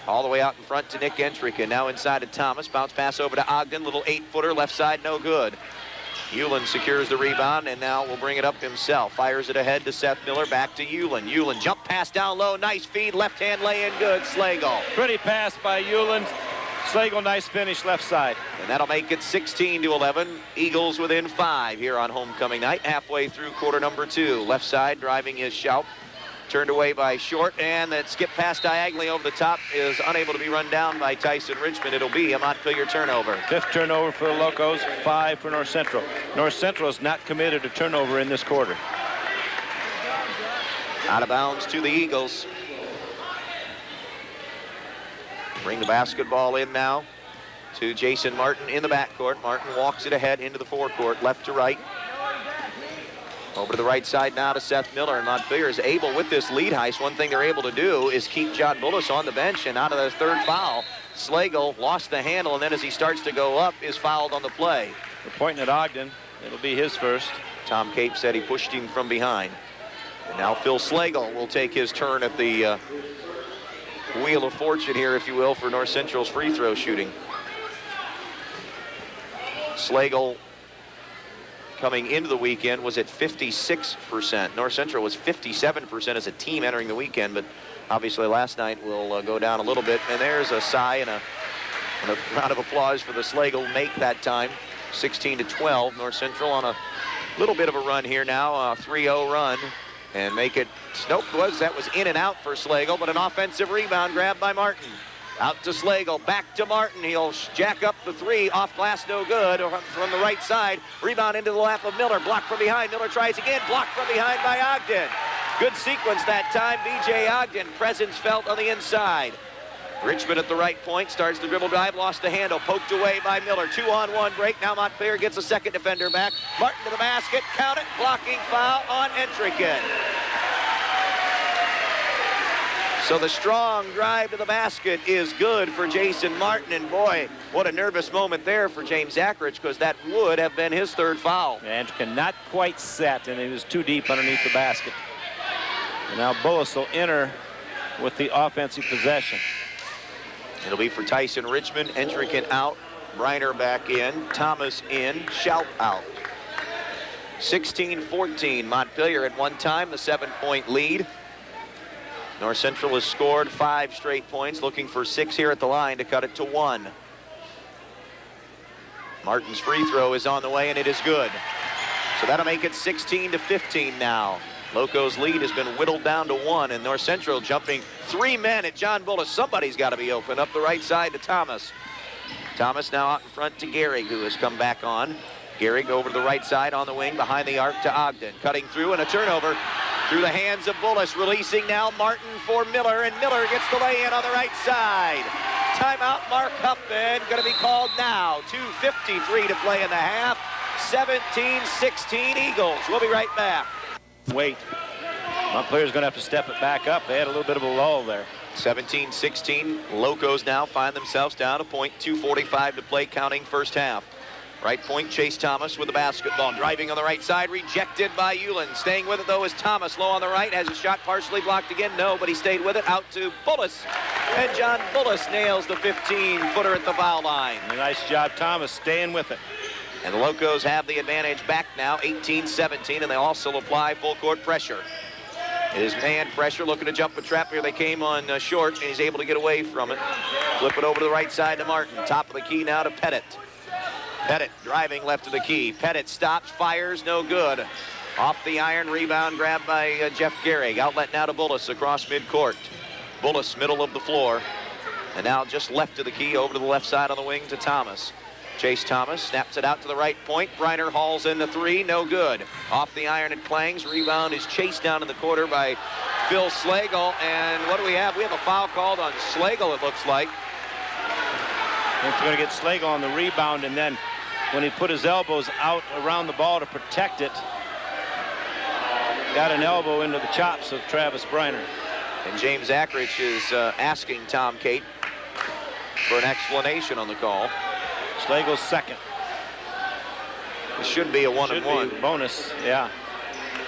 all the way out in front to Nick Entricken. Now inside to Thomas. Bounce pass over to Ogden. Little 8-footer left side, no good. Hewlin secures the rebound and now will bring it up himself. Fires it ahead to Seth Miller. Back to Hewlin. Hewlin jump pass down low. Nice feed. Left hand lay in good. Slagle. Pretty pass by Hewlin. Slagle, nice finish left side. And that'll make it 16-11. Eagles within 5 here on homecoming night. Halfway through quarter number 2. Left side driving is Schaub. Turned away by Short, and that skip pass diagonally over the top is unable to be run down by Tyson Richmond. It'll be a Montpelier turnover. 5th turnover for the Locos, 5 for North Central. North Central is not committed to turnover in this quarter. Out of bounds to the Eagles. Bring the basketball in now to Jason Martin in the backcourt. Martin walks it ahead into the forecourt, left to right. Over to the right side now to Seth Miller, and Montpelier is able with this lead heist. One thing they're able to do is keep John Bullis on the bench, and out of the 3rd foul, Slagle lost the handle, and then as he starts to go up, is fouled on the play. We're pointing at Ogden. It'll be his first. Tom Cape said he pushed him from behind. And now Phil Slagle will take his turn at the wheel of fortune here, if you will, for North Central's free throw shooting. Slagle coming into the weekend was at 56%. North Central was 57% as a team entering the weekend, but obviously last night will go down a little bit. And there's a sigh and a round of applause for the Slagle make that time. 16-12. North Central on a little bit of a run here now, a 3-0 run, and make it. Nope, that was in and out for Slagle, but an offensive rebound grabbed by Martin. Out to Slagle, back to Martin. He'll jack up the 3, off glass, no good. From the right side, rebound into the lap of Miller. Blocked from behind. Miller tries again. Blocked from behind by Ogden. Good sequence that time. B.J. Ogden, presence felt on the inside. Richmond at the right point, starts the dribble drive, lost the handle, poked away by Miller. 2-on-1 break, now Montpelier gets a second defender back. Martin to the basket, count it, blocking foul on Entriken. So the strong drive to the basket is good for Jason Martin, and boy, what a nervous moment there for James Ackridge, because that would have been his third foul. Entriken not quite set, and he was too deep underneath the basket. And now Bullis will enter with the offensive possession. It'll be for Tyson Richmond. Entriken out, Briner back in, Thomas in, Shout out. 16-14, Montpelier at one time, the 7-point lead. North Central has scored 5 straight points, looking for 6 here at the line to cut it to 1. Martin's free throw is on the way, and it is good. So that'll make it 16-15 now. Loco's lead has been whittled down to 1, and North Central jumping 3 men at John Bullis. Somebody's got to be open. Up the right side to Thomas. Thomas now out in front to Gehrig, who has come back on. Gehrig over to the right side on the wing, behind the arc to Ogden. Cutting through, and a turnover through the hands of Bullis. Releasing now Martin for Miller, and Miller gets the lay-in on the right side. Timeout, Mark Huffman, going to be called now. 2:53 to play in the half. 17-16 Eagles. We'll be right back. Wait. Montpelier's going to have to step it back up. They had a little bit of a lull there. 17-16. Locos now find themselves down a point. 2:45 to play, counting first half. Right point, Chase Thomas with the basketball. Driving on the right side, rejected by Hewlin. Staying with it, though, is Thomas. Low on the right, has a shot partially blocked again. No, but he stayed with it. Out to Bullis. And John Bullis nails the 15-footer at the foul line. Nice job, Thomas, staying with it. And the Locos have the advantage back now, 18-17, and they also apply full court pressure. It is man pressure, looking to jump a trap here. They came on short, and he's able to get away from it. Flip it over to the right side to Martin. Top of the key now to Pettit. Pettit driving left of the key. Pettit stops, fires, no good. Off the iron, rebound grabbed by Jeff Gehrig. Outlet now to Bullis across midcourt. Bullis, middle of the floor. And now just left of the key, over to the left side on the wing to Thomas. Chase Thomas snaps it out to the right point. Briner hauls in the 3, no good. Off the iron it clangs. Rebound is chased down in the quarter by Phil Slagle. And what do we have? We have a foul called on Slagle, it looks like. We're going to get Slagle on the rebound, and then when he put his elbows out around the ball to protect it, got an elbow into the chops of Travis Briner. And James Ackridge is asking Tom Cate for an explanation on the call. Slagle's second. It should be a 1-and-1. Should be bonus, yeah.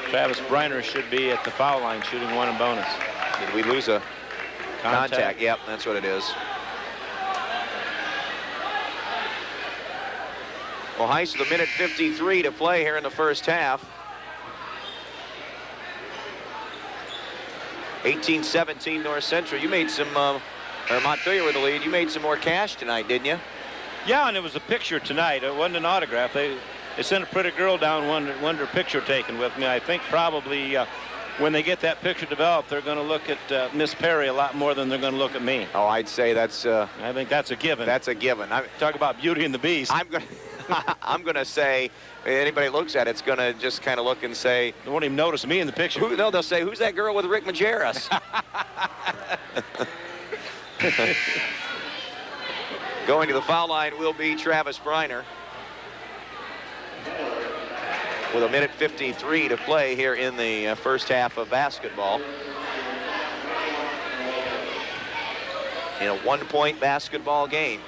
Travis Briner should be at the foul line shooting 1 and bonus. Did we lose a contact? Yep, that's what it is. Well, Heiss with a minute 53 to play here in the first half. 18-17 North Central. You made some, or Montpelier with the lead. You made some more cash tonight, didn't you? Yeah, and it was a picture tonight. It wasn't an autograph. They sent a pretty girl down, wanted her picture taken with me. I think probably when they get that picture developed, they're going to look at Miss Perry a lot more than they're going to look at me. Oh, I'd say that's... I think that's a given. That's a given. Talk about Beauty and the Beast. I'm going to say, anybody looks at it's going to just kind of look and say... They won't even notice me in the picture. No, they'll say, who's that girl with Rick Majerus? Going to the foul line will be Travis Briner. With a minute 53 to play here in the first half of basketball. In a 1-point basketball game.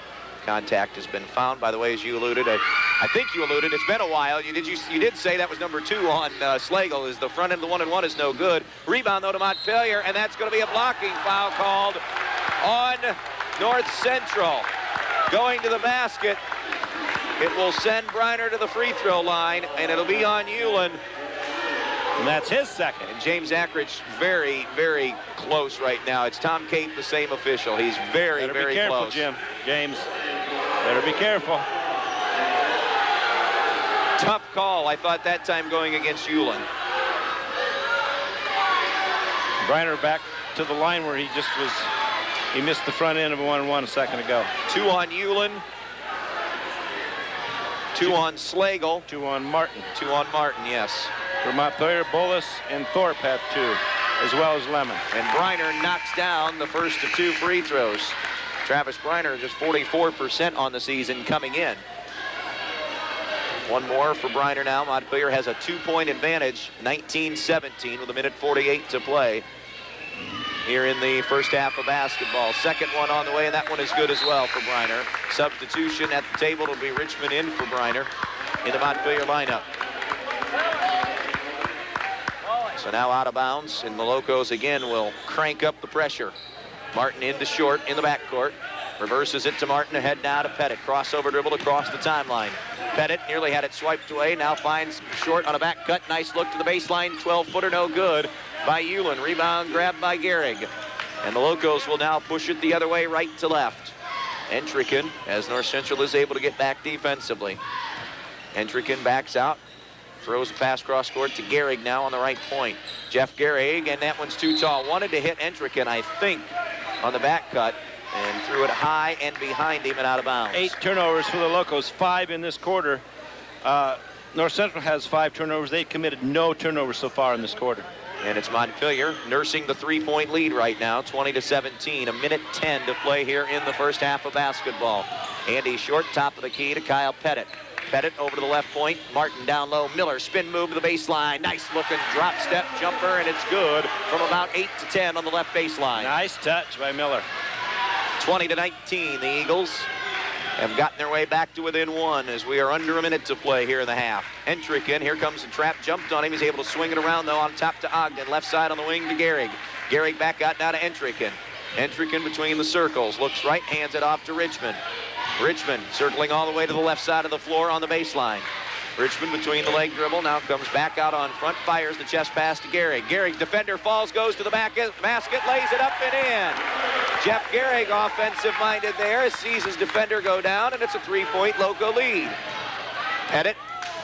Contact has been found, by the way, as you alluded. I think you alluded. It's been a while. You did say that was number 2 on Slagle. Is the front end of the 1-and-1 is no good. Rebound though to Montpelier, and that's going to be a blocking foul called on North Central. Going to the basket. It will send Briner to the free throw line, and it'll be on Hewlin. And that's his second. And James Ackridge very, very close right now. It's Tom Cate, the same official. He's very, very careful, close. James. Better be careful. Tough call, I thought, that time going against Hewlin. Briner back to the line where he missed the front end of a 1-and-1 a second ago. 2 on Hewlin. 2 on Slagle. 2 on Martin. 2 on Martin, yes. For Montpelier, Bullis and Thorpe have 2. as well as Lemon. And Briner knocks down the first of 2 free throws. Travis Briner just 44% on the season coming in. One more for Briner now. Montpelier has a 2-point advantage, 19-17 with 1:48 to play here in the first half of basketball. Second one on the way, and that one is good as well for Briner. Substitution at the table. It'll be Richmond in for Briner in the Montpelier lineup. So now out of bounds, and the Locos again will crank up the pressure. Martin into short in the backcourt. Reverses it to Martin, ahead now to Pettit. Crossover dribble across the timeline. Pettit nearly had it swiped away, now finds short on a back cut. Nice look to the baseline, 12-footer, no good by Hewlin. Rebound grabbed by Gehrig. And the Locos will now push it the other way, right to left. Entricken, as North Central is able to get back defensively. Entricken backs out. Throws a pass cross court to Gehrig now on the right point. Jeff Gehrig, and that one's too tall. Wanted to hit Entricken, I think, on the back cut, and threw it high and behind him and out of bounds. 8 turnovers for the Locos, 5 in this quarter. North Central has 5 turnovers. They committed no turnovers so far in this quarter. And it's Montpelier nursing the 3-point lead right now, 20-17. 1:10 to play here in the first half of basketball. Andy Short, top of the key to Kyle Pettit. Pettit over to the left point. Martin down low. Miller spin move to the baseline. Nice looking drop step jumper, and it's good from about 8 to 10 on the left baseline. Nice touch by Miller. 20-19. The Eagles have gotten their way back to within 1 as we are under a minute to play here in the half. Entricken, here comes the trap, jumped on him. He's able to swing it around though on top to Ogden. Left side on the wing to Gehrig. Gehrig back out now to Entricken. Entricken between the circles. Looks right, hands it off to Richmond. Richmond circling all the way to the left side of the floor on the baseline. Richmond between the leg dribble, now comes back out on front, fires the chest pass to Gehrig. Gehrig's defender falls, goes to the basket, lays it up and in. Jeff Gehrig, offensive-minded there, sees his defender go down, and it's a 3-point Loco lead. Pettit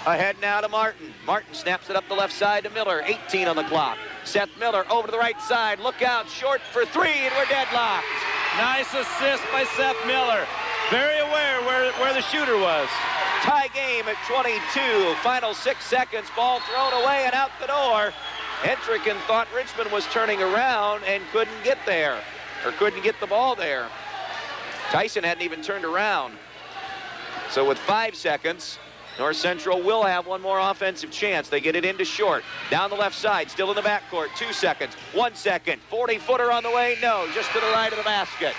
ahead now to Martin. Martin snaps it up the left side to Miller, 18 on the clock. Seth Miller over to the right side, look out, short for 3, and we're deadlocked. Nice assist by Seth Miller. Very aware where the shooter was. Tie game at 22. Final 6 seconds. Ball thrown away and out the door. Entricken thought Richmond was turning around and couldn't get there, or couldn't get the ball there. Tyson hadn't even turned around. So with 5 seconds, North Central will have one more offensive chance. They get it into Short. Down the left side, still in the backcourt. 2 seconds, 1 second. 40-footer on the way. No, just to the right of the basket.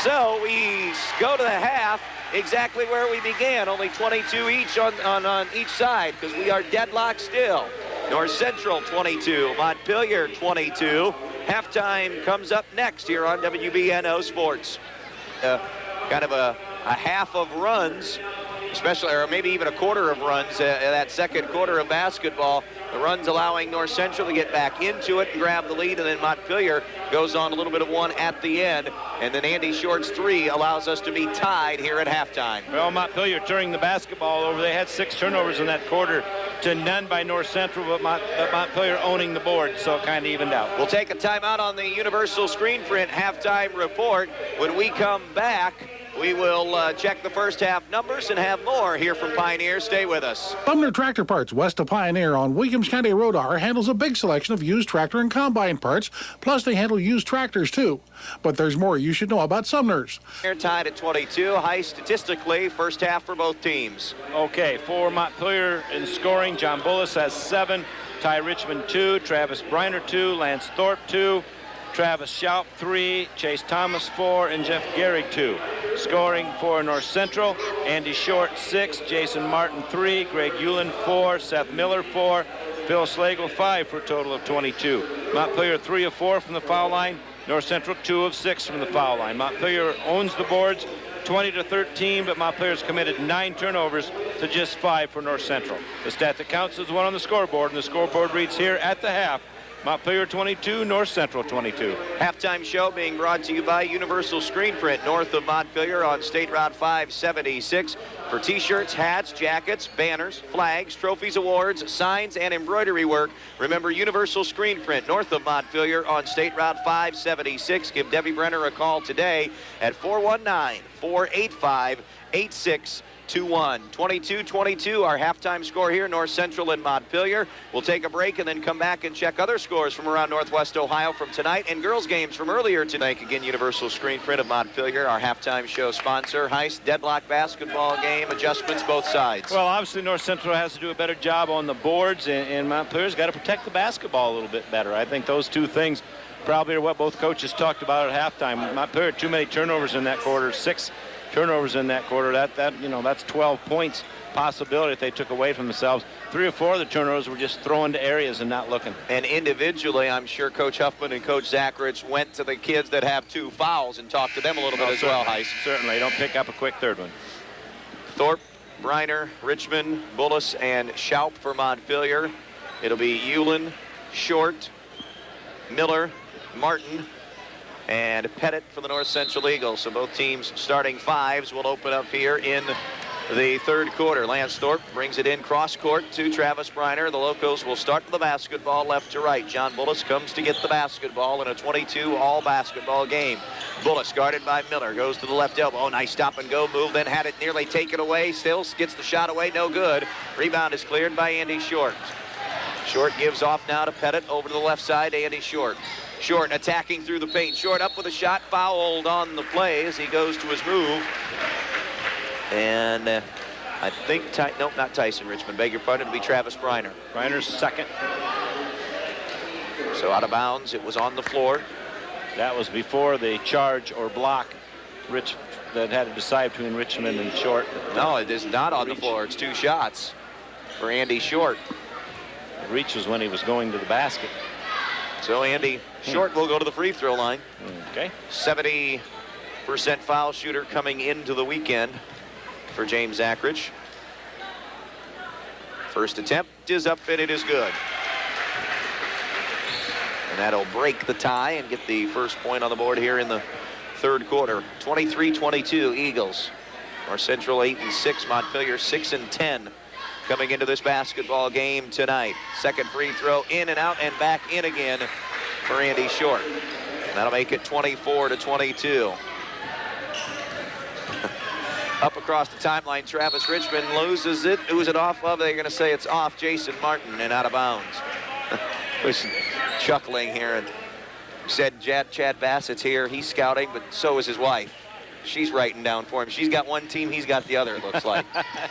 So we go to the half exactly where we began, only 22 each on each side, because we are deadlocked still. North Central 22, Montpelier 22. Halftime comes up next here on WBNO Sports. Kind of a half of runs, especially, or maybe even a quarter of runs that second quarter of basketball. The runs allowing North Central to get back into it and grab the lead, and then Montpelier goes on a little bit of one at the end, and then Andy Short's 3 allows us to be tied here at halftime. Well, Montpelier turning the basketball over. They had 6 turnovers in that quarter to none by North Central, but Montpelier owning the board, so it kind of evened out. We'll take a timeout on the Universal Screen Print halftime report. When we come back, we will check the first half numbers and have more here from Pioneer. Stay with us. Sumner Tractor Parts, west of Pioneer on Williams County Road R, handles a big selection of used tractor and combine parts. Plus, they handle used tractors, too. But there's more you should know about Sumner's. They're tied at 22. High statistically, first half for both teams. Okay, for Montpelier in scoring, John Bullis has 7. Ty Richmond 2. Travis Briner 2. Lance Thorpe 2. Travis Schaup 3, Chase Thomas 4, and Jeff Gehrig 2. Scoring for North Central, Andy Short 6, Jason Martin 3, Greg Hewlin 4, Seth Miller 4, Phil Slagle 5 for a total of 22. Montpelier 3 of 4 from the foul line, North Central 2 of 6 from the foul line. Montpelier owns the boards 20-13, but Montpelier's committed 9 turnovers to just 5 for North Central. The stat that counts is one on the scoreboard, and the scoreboard reads here at the half: Montpelier 22, North Central 22. Halftime show being brought to you by Universal Screen Print, north of Montpelier on State Route 576. For t-shirts, hats, jackets, banners, flags, trophies, awards, signs, and embroidery work, remember Universal Screen Print, north of Montpelier on State Route 576. Give Debbie Brenner a call today at 419-485-86 2-1. 22-22, our halftime score here, North Central and Montpelier. We'll take a break and then come back and check other scores from around Northwest Ohio from tonight and girls' games from earlier tonight. Again, Universal Screen Print of Montpelier, our halftime show sponsor. Heist, deadlock basketball game, adjustments both sides. Well, obviously North Central has to do a better job on the boards, and Montpelier's got to protect the basketball a little bit better. I think those two things probably are what both coaches talked about at halftime. Montpelier, too many turnovers in that quarter, 6 turnovers in that quarter. That's 12 points possibility if they took away from themselves. 3 or 4 of the turnovers were just thrown to areas and not looking. And individually, I'm sure Coach Huffman and Coach Zachrich went to the kids that have 2 fouls and talked to them a little bit as well, Heist. Certainly. Don't pick up a quick third one. Thorpe, Briner, Richmond, Bullis, and Schaup for Montpelier. It'll be Hewlin, Short, Miller, Martin, and Pettit for the North Central Eagles. So both teams starting 5s will open up here in the third quarter. Lance Thorpe brings it in cross court to Travis Briner. The Locos will start with the basketball left to right. John Bullis comes to get the basketball in a 22 all basketball game. Bullis guarded by Miller, goes to the left elbow. Oh, nice stop and go move, then had it nearly taken away. Still gets the shot away, no good. Rebound is cleared by Andy Short. Short gives off now to Pettit over to the left side. Andy Short. Short attacking through the paint. Short up with a shot, fouled on the play as he goes to his move. And I think, nope, not Tyson Richmond. Beg your pardon, it'll be Travis Briner. Briner's second. So out of bounds, it was on the floor. That was before the charge or block that had to decide between Richmond and Short. No, it is not on the floor. It's 2 shots for Andy Short. The reach was when he was going to the basket. So Andy Short will go to the free throw line. Okay. 70% foul shooter coming into the weekend for James Zachrich. First attempt is up and it is good. And that'll break the tie and get the first point on the board here in the third quarter. 23-22 Eagles. North Central 8-6, Montpelier 6-10 coming into this basketball game tonight. Second free throw in and out and back in again for Andy Short. That'll make it 24-22. Up across the timeline, Travis Richmond loses it. Who's it off of? They're going to say it's off Jason Martin and out of bounds. Was chuckling here and said Chad Bassett's here. He's scouting, but so is his wife. She's writing down for him. She's got one team, he's got the other, it looks like.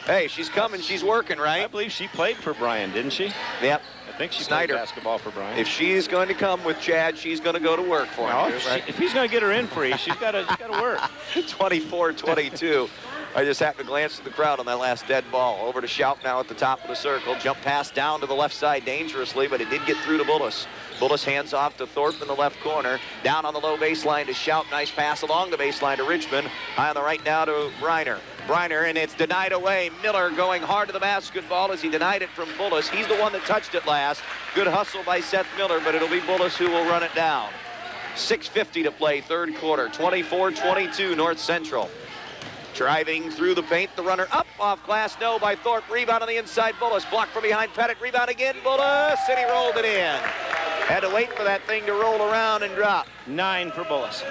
Hey, she's coming, she's working, right? I believe she played for Brian, didn't she? Yep. I think she Snyder. played basketball for Brian. If she's going to come with Chad, she's going to go to work for him. If he's going to get her in free, she's got to work. 24-22. I just happened to glance at the crowd on that last dead ball. Over to Schaup now at the top of the circle. Jump pass down to the left side dangerously, but it did get through to Bullis. Bullis hands off to Thorpe in the left corner. Down on the low baseline to Schaup. Nice pass along the baseline to Richmond. High on the right now to Briner. Briner, and it's denied away. Miller going hard to the basketball as he denied it from Bullis. He's the one that touched it last. Good hustle by Seth Miller, but it'll be Bullis who will run it down. 6:50 to play, third quarter. 24-22 North Central. Driving through the paint, the runner up off glass, no by Thorpe. Rebound on the inside, Bullis. Blocked from behind Pettit. Rebound again, Bullis, and he rolled it in. Had to wait for that thing to roll around and drop. 9 for Bullis.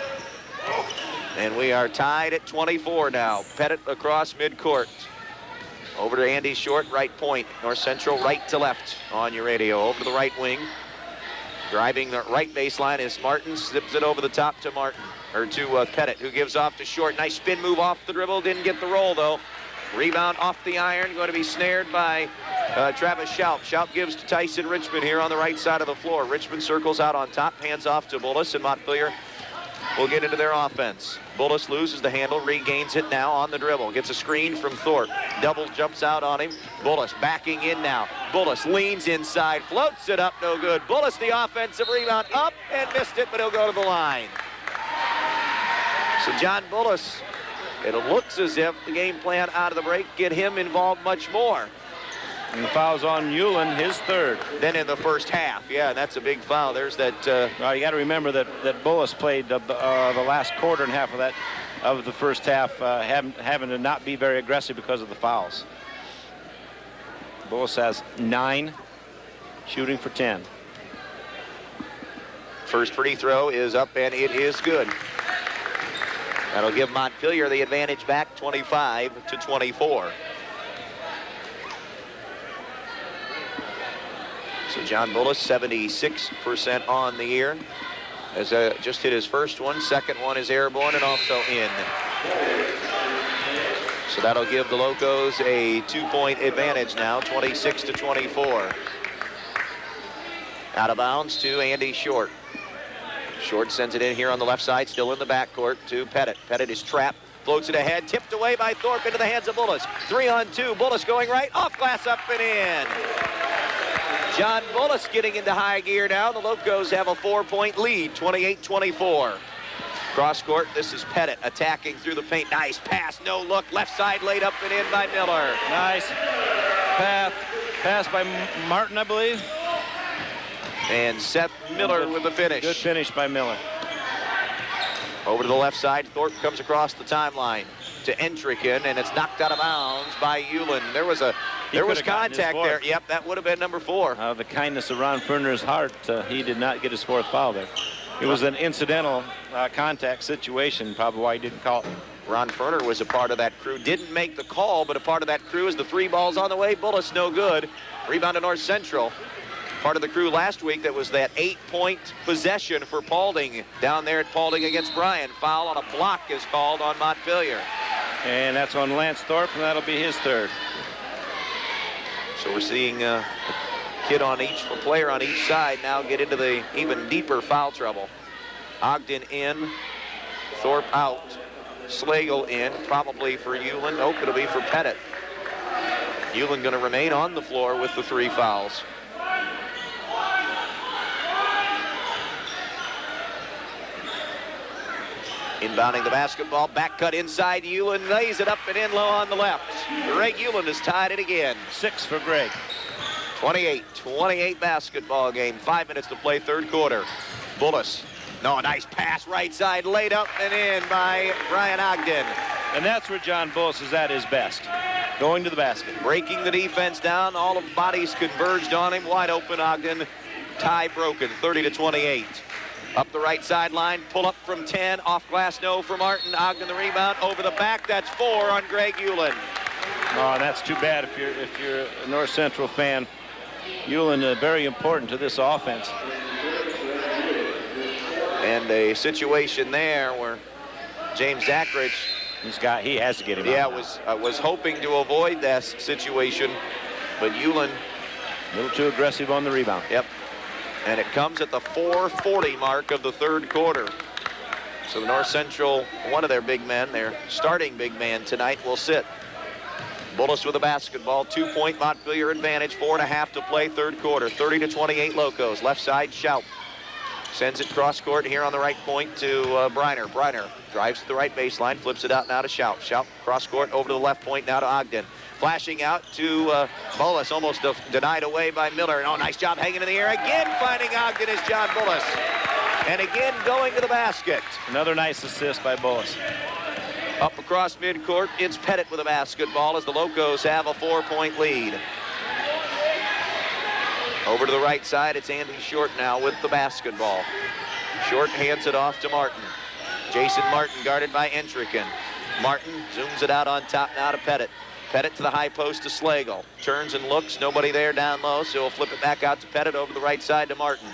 And we are tied at 24 now. Pettit across midcourt. Over to Andy Short, right point. North Central right to left on your radio. Over to the right wing. Driving the right baseline is Martin. Zips it over the top to Martin. Or to Pettit, who gives off to Short. Nice spin move off the dribble. Didn't get the roll, though. Rebound off the iron. Going to be snared by Travis Schaup. Schaup gives to Tyson Richmond here on the right side of the floor. Richmond circles out on top. Hands off to Bullis, and Montpelier will get into their offense. Bullis loses the handle. Regains it now on the dribble. Gets a screen from Thorpe. Double jumps out on him. Bullis backing in now. Bullis leans inside. Floats it up. No good. Bullis the offensive rebound. Up and missed it, but he'll go to the line. So John Bullis, it looks as if the game plan out of the break get him involved much more. And the foul's on Hewlin, his third. Then in the first half, yeah, that's a big foul. There's that. Well, you got to remember that Bullis played the last quarter and half of the first half, having to not be very aggressive because of the fouls. Bullis has 9, shooting for 10. First free throw is up and it is good. That'll give Montpelier the advantage back 25-24. So John Bullis, 76% on the year. Has just hit his first one. Second one is airborne and also in. So that'll give the Locos a 2-point advantage now, 26-24. Out of bounds to Andy Short. Short sends it in here on the left side, still in the backcourt to Pettit. Pettit is trapped, floats it ahead, tipped away by Thorpe into the hands of Bullis. 3-on-2, Bullis going right, off glass, up and in. John Bullis getting into high gear now. The Locos have a 4-point lead, 28-24. Cross court, this is Pettit attacking through the paint. Nice pass, no look, left side laid up and in by Miller. Nice pass by Martin, I believe. And Seth Miller with the finish. Good finish by Miller. Over to the left side, Thorpe comes across the timeline to Entricken, and it's knocked out of bounds by Hewlin. There was contact there. Yep, that would have been number 4. Out of the kindness of Ron Ferner's heart, he did not get his 4th foul there. It was an incidental contact situation, probably why he didn't call it. Ron Ferner was a part of that crew. Didn't make the call, but a part of that crew is the 3 balls on the way. Bullis no good. Rebound to North Central. Part of the crew last week that was that 8-point possession for Paulding down there at Paulding against Bryan. Foul on a block is called on Montpelier. And that's on Lance Thorpe, and that'll be his 3rd. So we're seeing a player on each side now get into the even deeper foul trouble. Ogden in, Thorpe out, Slagle in, probably for Hewlin. Nope, it'll be for Pettit. Hewlin going to remain on the floor with the 3 fouls. Inbounding the basketball, back cut inside. Hewlin lays it up and in low on the left. Greg Hewlin has tied it again. 6 for Greg. 28 basketball game. 5 minutes to play, 3rd quarter. Bullis. No, a nice pass right side, laid up and in by Brian Ogden. And that's where John Bullis is at his best. Going to the basket. Breaking the defense down. All of the bodies converged on him. Wide open Ogden. Tie broken, 30-28. Up the right sideline, pull up from 10, off glass, no for Martin. Ogden the rebound, over the back, that's 4 on Greg Hewlin. Oh, that's too bad if you're a North Central fan. Hewlin very important to this offense. And a situation there where James Zachrich, he has to get him out. was hoping to avoid that situation, but Hewlin a little too aggressive on the rebound. Yep. And it comes at the 4:40 mark of the 3rd quarter. So the North Central, one of their big men, their starting big man tonight, will sit. Bullis with the basketball, 2-point Montpelier advantage, 4.5 to play, 3rd quarter, 30-28 Locos. Left side, Schaup sends it cross court here on the right point to Briner. Briner drives to the right baseline, flips it out now to Schaup. Schaup cross court over to the left point now to Ogden. Flashing out to Bullis, almost denied away by Miller. Oh, nice job hanging in the air. Again finding Ogden is John Bullis. And again going to the basket. Another nice assist by Bullis. Up across midcourt, it's Pettit with a basketball as the Locos have a 4-point lead. Over to the right side, it's Andy Short now with the basketball. Short hands it off to Martin. Jason Martin guarded by Entricken. Martin zooms it out on top now to Pettit. Pettit to the high post to Slagle. Turns and looks, nobody there down low, so he'll flip it back out to Pettit over the right side to Martin.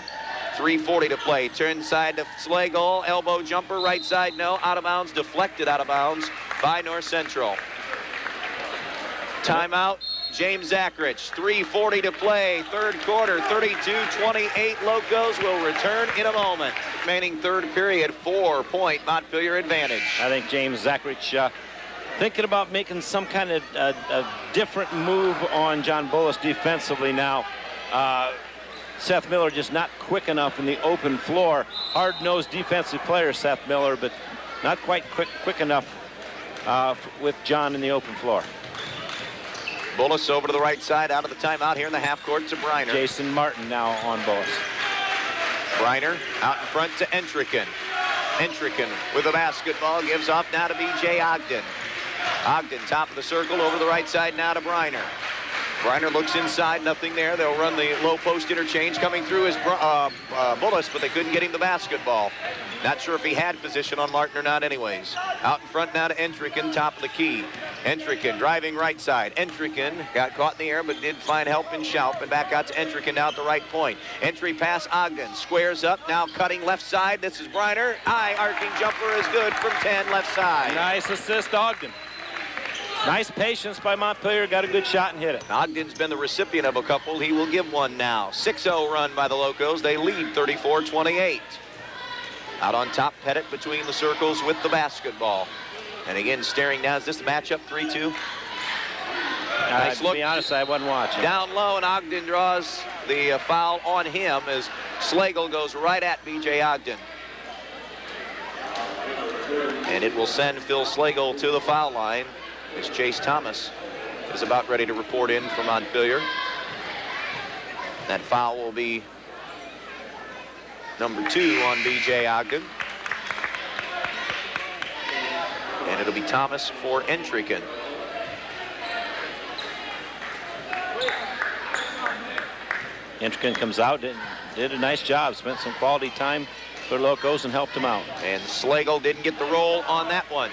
3:40 to play. Turn side to Slagle. Elbow jumper, right side, no. Out of bounds, deflected out of bounds by North Central. Timeout, James Zachrich. 3:40 to play. 3rd quarter, 32-28. Locos will return in a moment. Remaining 3rd period, 4-point Montpelier advantage. I think James Zachrich thinking about making some kind of a different move on John Bullis defensively now. Seth Miller just not quick enough in the open floor. Hard-nosed defensive player, Seth Miller, but not quite quick enough with John in the open floor. Bullis over to the right side, out of the timeout here in the half court to Briner. Jason Martin now on Bullis. Briner out in front to Entricken. Entricken with the basketball, gives off now to B.J. Ogden. Ogden top of the circle over the right side now to Briner. Briner looks inside, nothing there. They'll run the low post interchange. Coming through is Bullis, but they couldn't get him the basketball. Not sure if he had position on Martin or not anyways. Out in front now to Entricken, top of the key. Entricken driving right side. Entricken got caught in the air but did find help in Schaup, and back out to Entricken now at the right point. Entry pass Ogden, squares up, now cutting left side. This is Briner. High arcing jumper is good from 10 left side. Nice assist, Ogden. Nice patience by Montpelier. Got a good shot and hit it. Ogden's been the recipient of a couple. He will give one now. 6-0 run by the Locos. They lead 34-28. Out on top, Pettit between the circles with the basketball. And again, staring down. Is this the matchup, 3-2? Nice look. To be honest, I wasn't watching. Down low, and Ogden draws the foul on him as Slagle goes right at B.J. Ogden. And it will send Phil Slagle to the foul line as Chase Thomas is about ready to report in for Montpelier. That foul will be number 2 on B.J. Ogden. And it'll be Thomas for Entricken. Entricken comes out, did a nice job, spent some quality time for Locos and helped him out. And Slagle didn't get the roll on that one.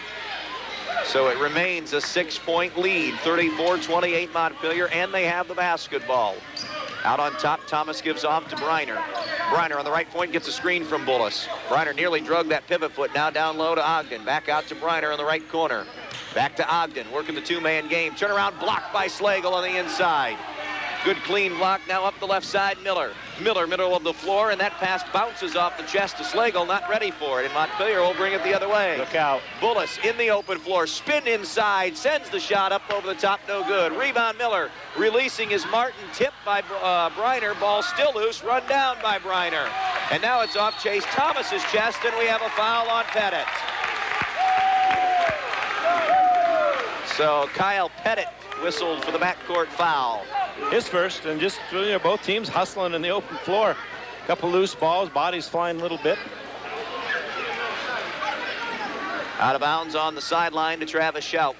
So it remains a 6-point lead, 34-28 Montpelier, and they have the basketball. Out on top, Thomas gives off to Briner. Briner on the right point gets a screen from Bullis. Briner nearly drugged that pivot foot, now down low to Ogden. Back out to Briner in the right corner. Back to Ogden, working the two-man game. Turnaround blocked by Slagle on the inside. Good clean block, now up the left side, Miller. Miller, middle of the floor, and that pass bounces off the chest to Slagle, not ready for it, and Montpelier will bring it the other way. Look out. Bullis in the open floor, spin inside, sends the shot up over the top, no good. Rebound Miller, releasing is Martin, tipped by Briner, ball still loose, run down by Briner. And now it's off Chase Thomas's chest, and we have a foul on Pettit. So Kyle Pettit whistled for the backcourt foul. His first, and just both teams hustling in the open floor. Couple loose balls, bodies flying a little bit. Out of bounds on the sideline to Travis Schaup.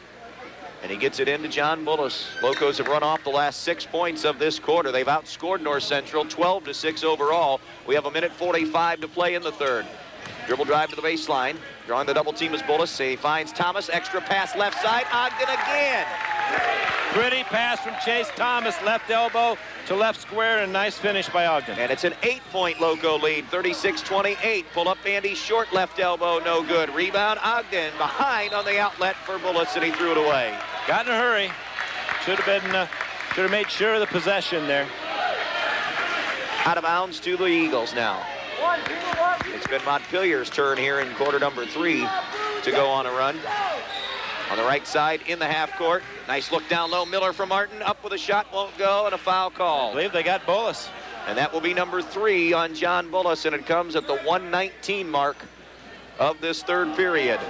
And he gets it into John Bullis. Locos have run off the last 6 points of this quarter. They've outscored North Central 12-6 overall. We have 1:45 to play in the third. Dribble drive to the baseline. Drawing the double team is Bullis. He finds Thomas. Extra pass left side. Ogden again. Pretty pass from Chase Thomas, left elbow to left square, and nice finish by Ogden. And it's an 8-point Loco lead, 36-28. Pull up Andy Short, left elbow, no good. Rebound Ogden behind on the outlet for Bullis, and he threw it away. Got in a hurry. Should have made sure of the possession there. Out of bounds to the Eagles now. It's been Montpelier's turn here in quarter number 3 to go on a run. On the right side in the half court. Nice look down low. Miller from Martin. Up with a shot. Won't go. And a foul call. I believe they got Bullis. And that will be number 3 on John Bullis. And it comes at the 1:19 mark of this third period.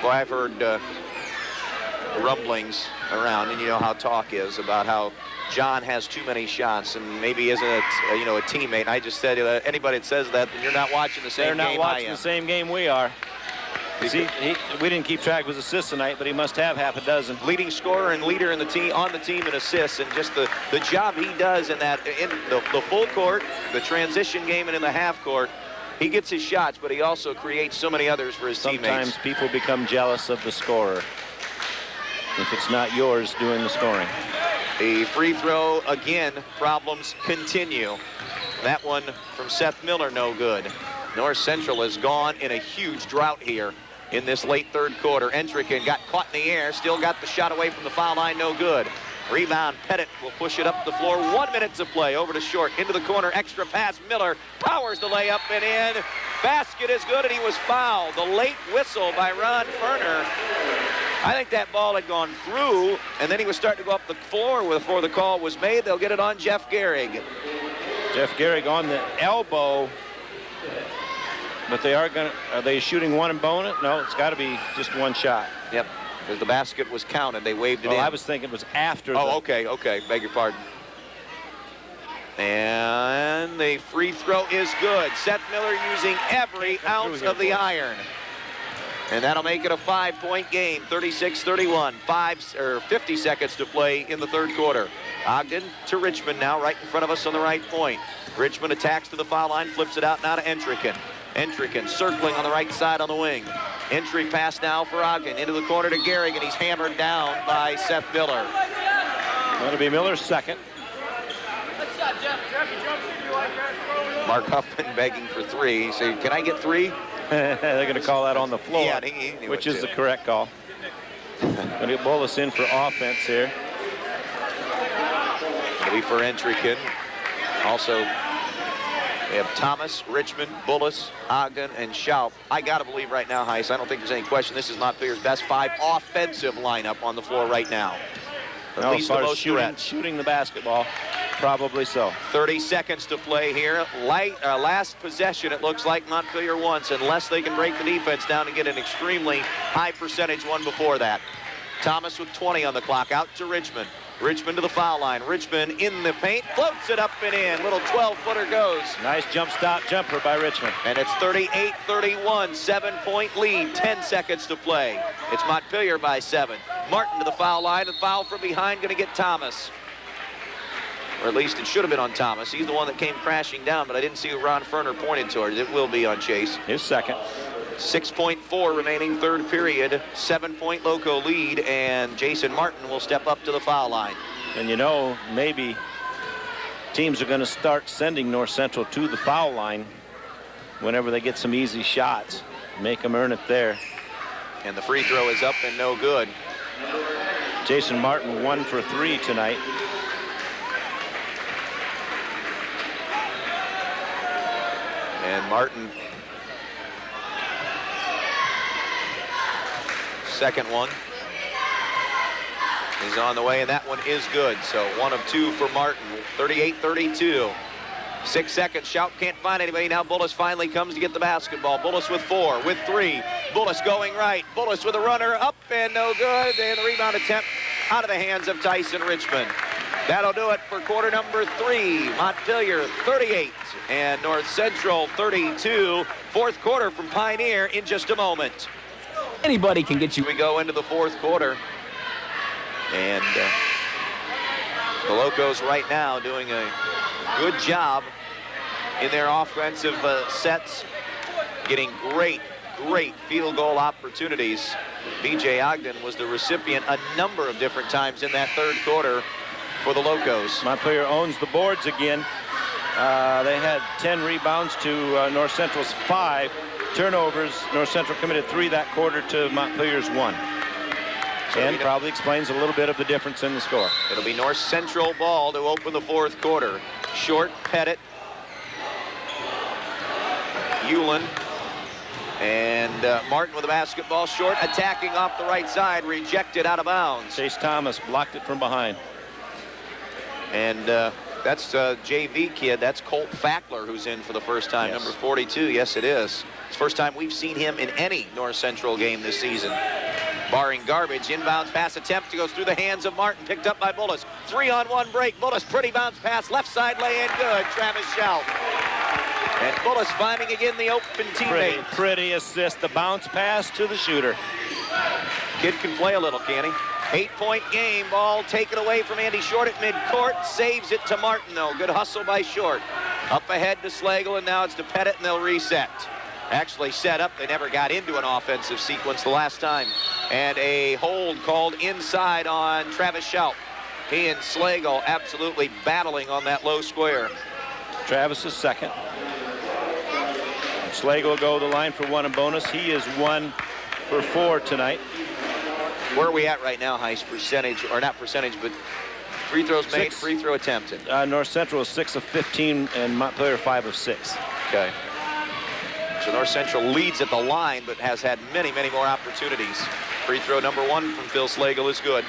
Well, I've heard rumblings around, and you know how talk is about how John has too many shots and maybe isn't a teammate. I just said anybody that says that, then you're not watching the same game. They're not watching the same game we are. We didn't keep track of his assists tonight, but he must have half a dozen. Leading scorer and leader in the team on the team in assists, and just the job he does in the full court, the transition game, and in the half court. He gets his shots, but he also creates so many others for his teammates. Sometimes people become jealous of the scorer if it's not yours doing the scoring. The free throw again, problems continue. That one from Seth Miller, no good. North Central has gone in a huge drought here in this late third quarter. Entricken got caught in the air, still got the shot away from the foul line, no good. Rebound, Pettit will push it up the floor. 1 minute to play, over to Short, into the corner, extra pass, Miller powers the layup and in. Basket is good, and he was fouled. The late whistle by Ron Ferner. I think that ball had gone through, and then he was starting to go up the floor before the call was made. They'll get it on Jeff Gehrig. Jeff Gehrig on the elbow, but are they shooting one and bonus? No, it's got to be just one shot. Yep, because the basket was counted. They waved it in. I was thinking it was after. Okay, beg your pardon. And the free throw is good. Seth Miller using every ounce of the iron. And that'll make it a 5-point game, 36-31. 50 seconds to play in the third quarter. Ogden to Richmond now, right in front of us on the right point. Richmond attacks to the foul line, flips it out now to Entricken. Entricken circling on the right side on the wing. Entry pass now for Ogden into the corner to Gehrig, and he's hammered down by Seth Miller. That'll be Miller's second. Mark Huffman begging for three. He said, can I get three? They're going to call that on the floor, Yeah, he which is the correct call. Going to get Bullis in for offense here. It'll be for Entricken. Also, we have Thomas, Richmond, Bullis, Ogden, and Schaup. I got to believe right now, Heiss, I don't think there's any question, this is Montpelier's best 5 offensive lineup on the floor right now. At least the most shooting the basketball, probably so. 30 seconds to play here. Last possession, it looks like Montpelier wants, unless they can break the defense down and get an extremely high percentage one before that. Thomas with 20 on the clock, out to Richmond. Richmond to the foul line. Richmond in the paint, floats it up and in. Little 12-footer goes. Nice jumper by Richmond. And it's 38-31, 7-point lead, 10 seconds to play. It's Montpelier by 7. Martin to the foul line, and foul from behind going to get Thomas. Or at least it should have been on Thomas. He's the one that came crashing down, but I didn't see who Ron Ferner pointed towards. It will be on Chase. His second. 6.4 remaining third period, 7-point Loco lead, and Jason Martin will step up to the foul line. And you know, maybe teams are going to start sending North Central to the foul line whenever they get some easy shots. Make them earn it there. And the free throw is up and no good. Jason Martin 1 for 3 tonight. And Martin, second one, is on the way, and that one is good. So 1 of 2 for Martin, 38-32. 6 seconds, Schaup can't find anybody. Now Bullis finally comes to get the basketball. Bullis with 4, with 3. Bullis going right. Bullis with a runner, up and no good. And the rebound attempt out of the hands of Tyson Richmond. That'll do it for quarter number 3. Montpelier 38 and North Central 32. Fourth quarter from Pioneer in just a moment. Anybody can get you. We go into the fourth quarter. And the Locos right now doing a good job in their offensive sets, getting great field goal opportunities. B.J. Ogden was the recipient a number of different times in that third quarter for the Locos. Montpelier owns the boards again. They had 10 rebounds to North Central's 5 turnovers. North Central committed 3 that quarter to Montpelier's 1. And probably explains a little bit of the difference in the score. It'll be North Central ball to open the fourth quarter. Short, Pettit, Hewlin, and Martin with the basketball. Short, attacking off the right side, rejected out of bounds. Chase Thomas blocked it from behind. And that's a JV kid. That's Colt Fackler, who's in for the first time, yes. Number 42. Yes, it is. It's the first time we've seen him in any North Central game this season. Barring garbage, inbounds pass attempt goes through the hands of Martin, picked up by Bullis. 3-on-1 break. Bullis, pretty bounce pass, left side lay in, good. Travis Schaup. And Bullis finding again the open teammate. Pretty assist, the bounce pass to the shooter. Kid can play a little, can he? 8-point game, ball taken away from Andy Short at midcourt. Saves it to Martin, though. Good hustle by Short. Up ahead to Slagle, and now it's to Pettit, and they'll reset. Actually set up, they never got into an offensive sequence the last time. And a hold called inside on Travis Schaup. He and Slagle absolutely battling on that low square. Travis is second. Slagle will go the line for 1 and bonus. He is 1 for 4 tonight. Where are we at right now, Heiss? Percentage, or not percentage, but free throws made, free throw attempted. North Central is 6 of 15 and Montpelier 5 of 6. Okay. So North Central leads at the line, but has had many more opportunities. Free throw number 1 from Phil Slagle is good.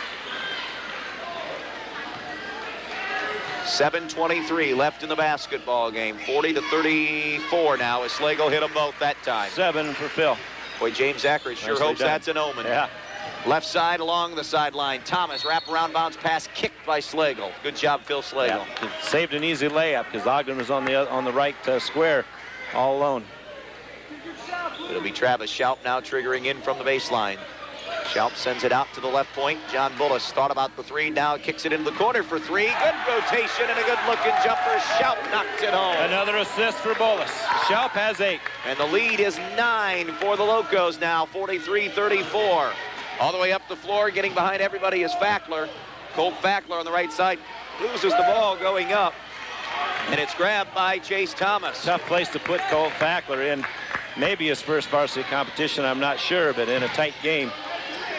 7:23 left in the basketball game. 40-34 now as Slagle hit them both that time. 7 for Phil. Boy, James Zachary sure hopes that's an omen. Yeah. Left side along the sideline. Thomas, wraparound bounce pass kicked by Slagle. Good job, Phil Slagle. Yeah. Saved an easy layup because Ogden was on the right square all alone. It'll be Travis Schaup now triggering in from the baseline. Schaup sends it out to the left point. John Bullis thought about the three, now kicks it into the corner for three. Good rotation and a good-looking jumper. Schaup knocks it home. Another assist for Bullis. Schaup has 8. And the lead is 9 for the Locos now, 43-34. All the way up the floor, getting behind everybody is Fackler. Colt Fackler on the right side loses the ball going up. And it's grabbed by Chase Thomas. Tough place to put Colt Fackler in. Maybe his first varsity competition, I'm not sure, but in a tight game,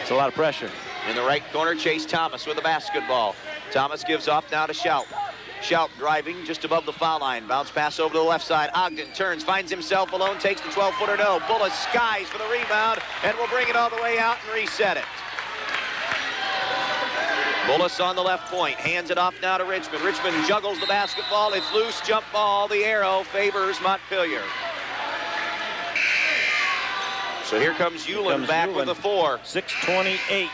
it's a lot of pressure. In the right corner, Chase Thomas with the basketball. Thomas gives off now to Schaup. Schaup driving just above the foul line. Bounce pass over to the left side. Ogden turns, finds himself alone, takes the 12-footer. No. Bullis skies for the rebound and will bring it all the way out and reset it. Bullis on the left point, hands it off now to Richmond. Richmond juggles the basketball. It's loose, jump ball. The arrow favors Montpelier. So here comes Ulen back with a 4. 6:28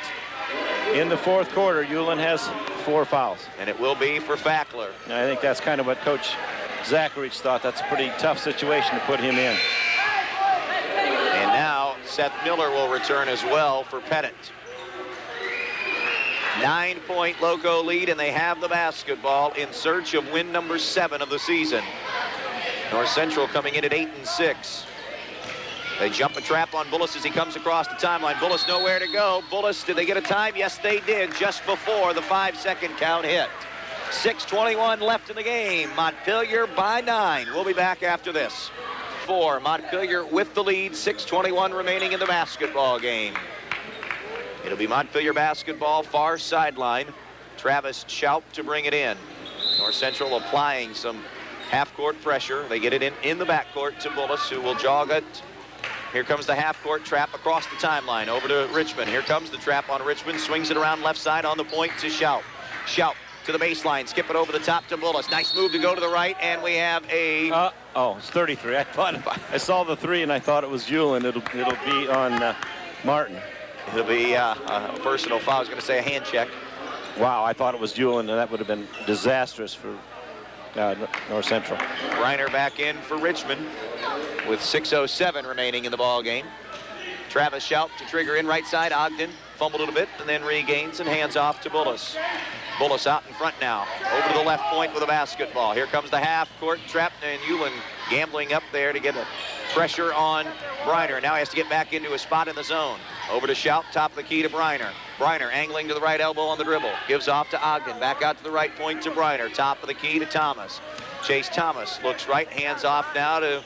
in the fourth quarter. Ulen has 4 fouls. And it will be for Fackler. And I think that's kind of what Coach Zacharich thought. That's a pretty tough situation to put him in. And now Seth Miller will return as well for Pettit. 9-point Loco lead, and they have the basketball in search of win number 7 of the season. North Central coming in at 8-6. They jump a trap on Bullis as he comes across the timeline. Bullis nowhere to go. Bullis, did they get a time? Yes, they did, just before the 5-second count hit. 6:21 left in the game. Montpelier by 9. We'll be back after this. Montpelier with the lead. 6:21 remaining in the basketball game. It'll be Montpelier basketball, far sideline. Travis Schaup to bring it in. North Central applying some half-court pressure. They get it in the backcourt to Bullis, who will jog it. Here comes the half-court trap across the timeline over to Richmond. Here comes the trap on Richmond. Swings it around left side on the point to Schaup. Schaup to the baseline. Skip it over the top to Bullis. Nice move to go to the right, and we have a... It's 33. I thought I saw the 3, and I thought it was Ulen. It'll be on Martin. It'll be a personal foul. I was going to say a hand check. Wow, I thought it was Ulen, and that would have been disastrous for North Central. Reiner back in for Richmond with 6:07 remaining in the ball game. Travis Schaup to trigger in right side. Ogden fumbled it a bit and then regains and hands off to Bullis. Bullis out in front now. Over to the left point with a basketball. Here comes the half-court trap, and Ulen gambling up there to get a pressure on Briner. Now he has to get back into a spot in the zone. Over to Schaup, top of the key to Briner. Briner angling to the right elbow on the dribble. Gives off to Ogden. Back out to the right point to Briner. Top of the key to Thomas. Chase Thomas looks right, hands off now to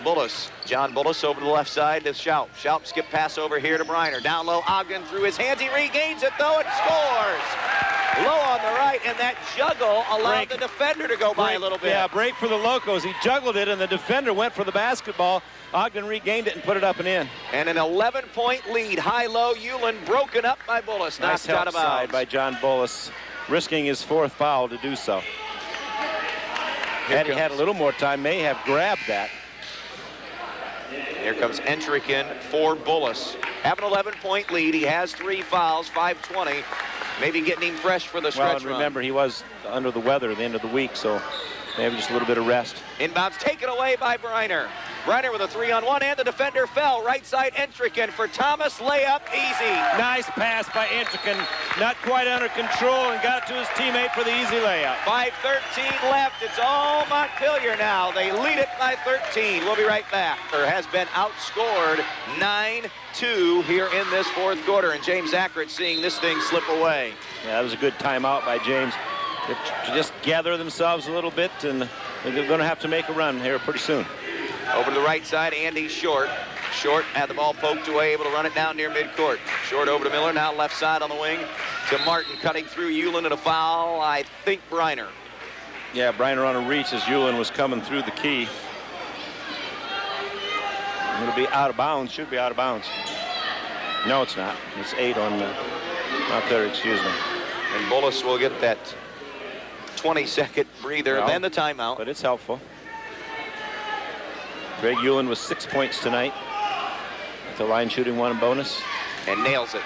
Bullis. John Bullis over to the left side to Schaup. Schaup skip pass over here to Briner. Down low, Ogden through his hands. He regains it though, and scores! Low on the right, and that juggle allowed the defender to go by a little bit. Yeah, break for the Locos. He juggled it, and the defender went for the basketball. Ogden regained it and put it up and in. And an 11-point lead. High-low, Ulen broken up by Bullis. Nice Knocked out of bounds. side by John Bullis, risking his 4th foul to do so. Had he had a little more time, may have grabbed that. Here comes Entrikin for Bullis. Have an 11-point lead. He has 3 fouls, 5:20. Maybe getting him fresh for the stretch run. Remember, he was under the weather at the end of the week, so maybe just a little bit of rest. Inbounds taken away by Briner. Briner with a 3-on-1, and the defender fell. Right side Entrikin for Thomas. Layup easy. Nice pass by Entrikin. Not quite under control, and got it to his teammate for the easy layup. 5:13 left. It's all Montpelier now. They lead it by 13. We'll be right back. Has been outscored 9-2 here in this fourth quarter, and James Zacharich seeing this thing slip away. Yeah, that was a good timeout by James to just gather themselves a little bit, and they're going to have to make a run here pretty soon. Over to the right side, Andy Short. Short had the ball poked away, able to run it down near midcourt. Short over to Miller, now left side on the wing to Martin, cutting through Ulen and a foul, I think Briner. Yeah, Briner on a reach as Ulen was coming through the key. It'll be out of bounds, should be out of bounds. No, it's not. It's 8 on out there, excuse me. And Bullis will get that 20-second breather, then the timeout. But it's helpful. Greg Ulen with 6 points tonight. With the line shooting 1 bonus. And nails it.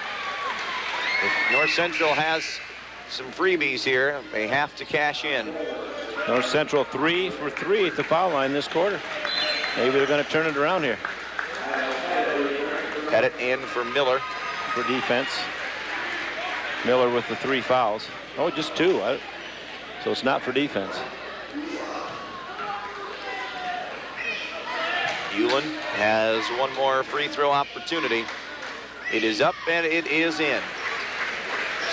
If North Central has some freebies here, they have to cash in. North Central 3 for 3 at the foul line this quarter. Maybe they're going to turn it around here. Pettit in for Miller. For defense. Miller with the 3 fouls. Oh, just 2. So it's not for defense. Hewlin has one more free throw opportunity. It is up and it is in.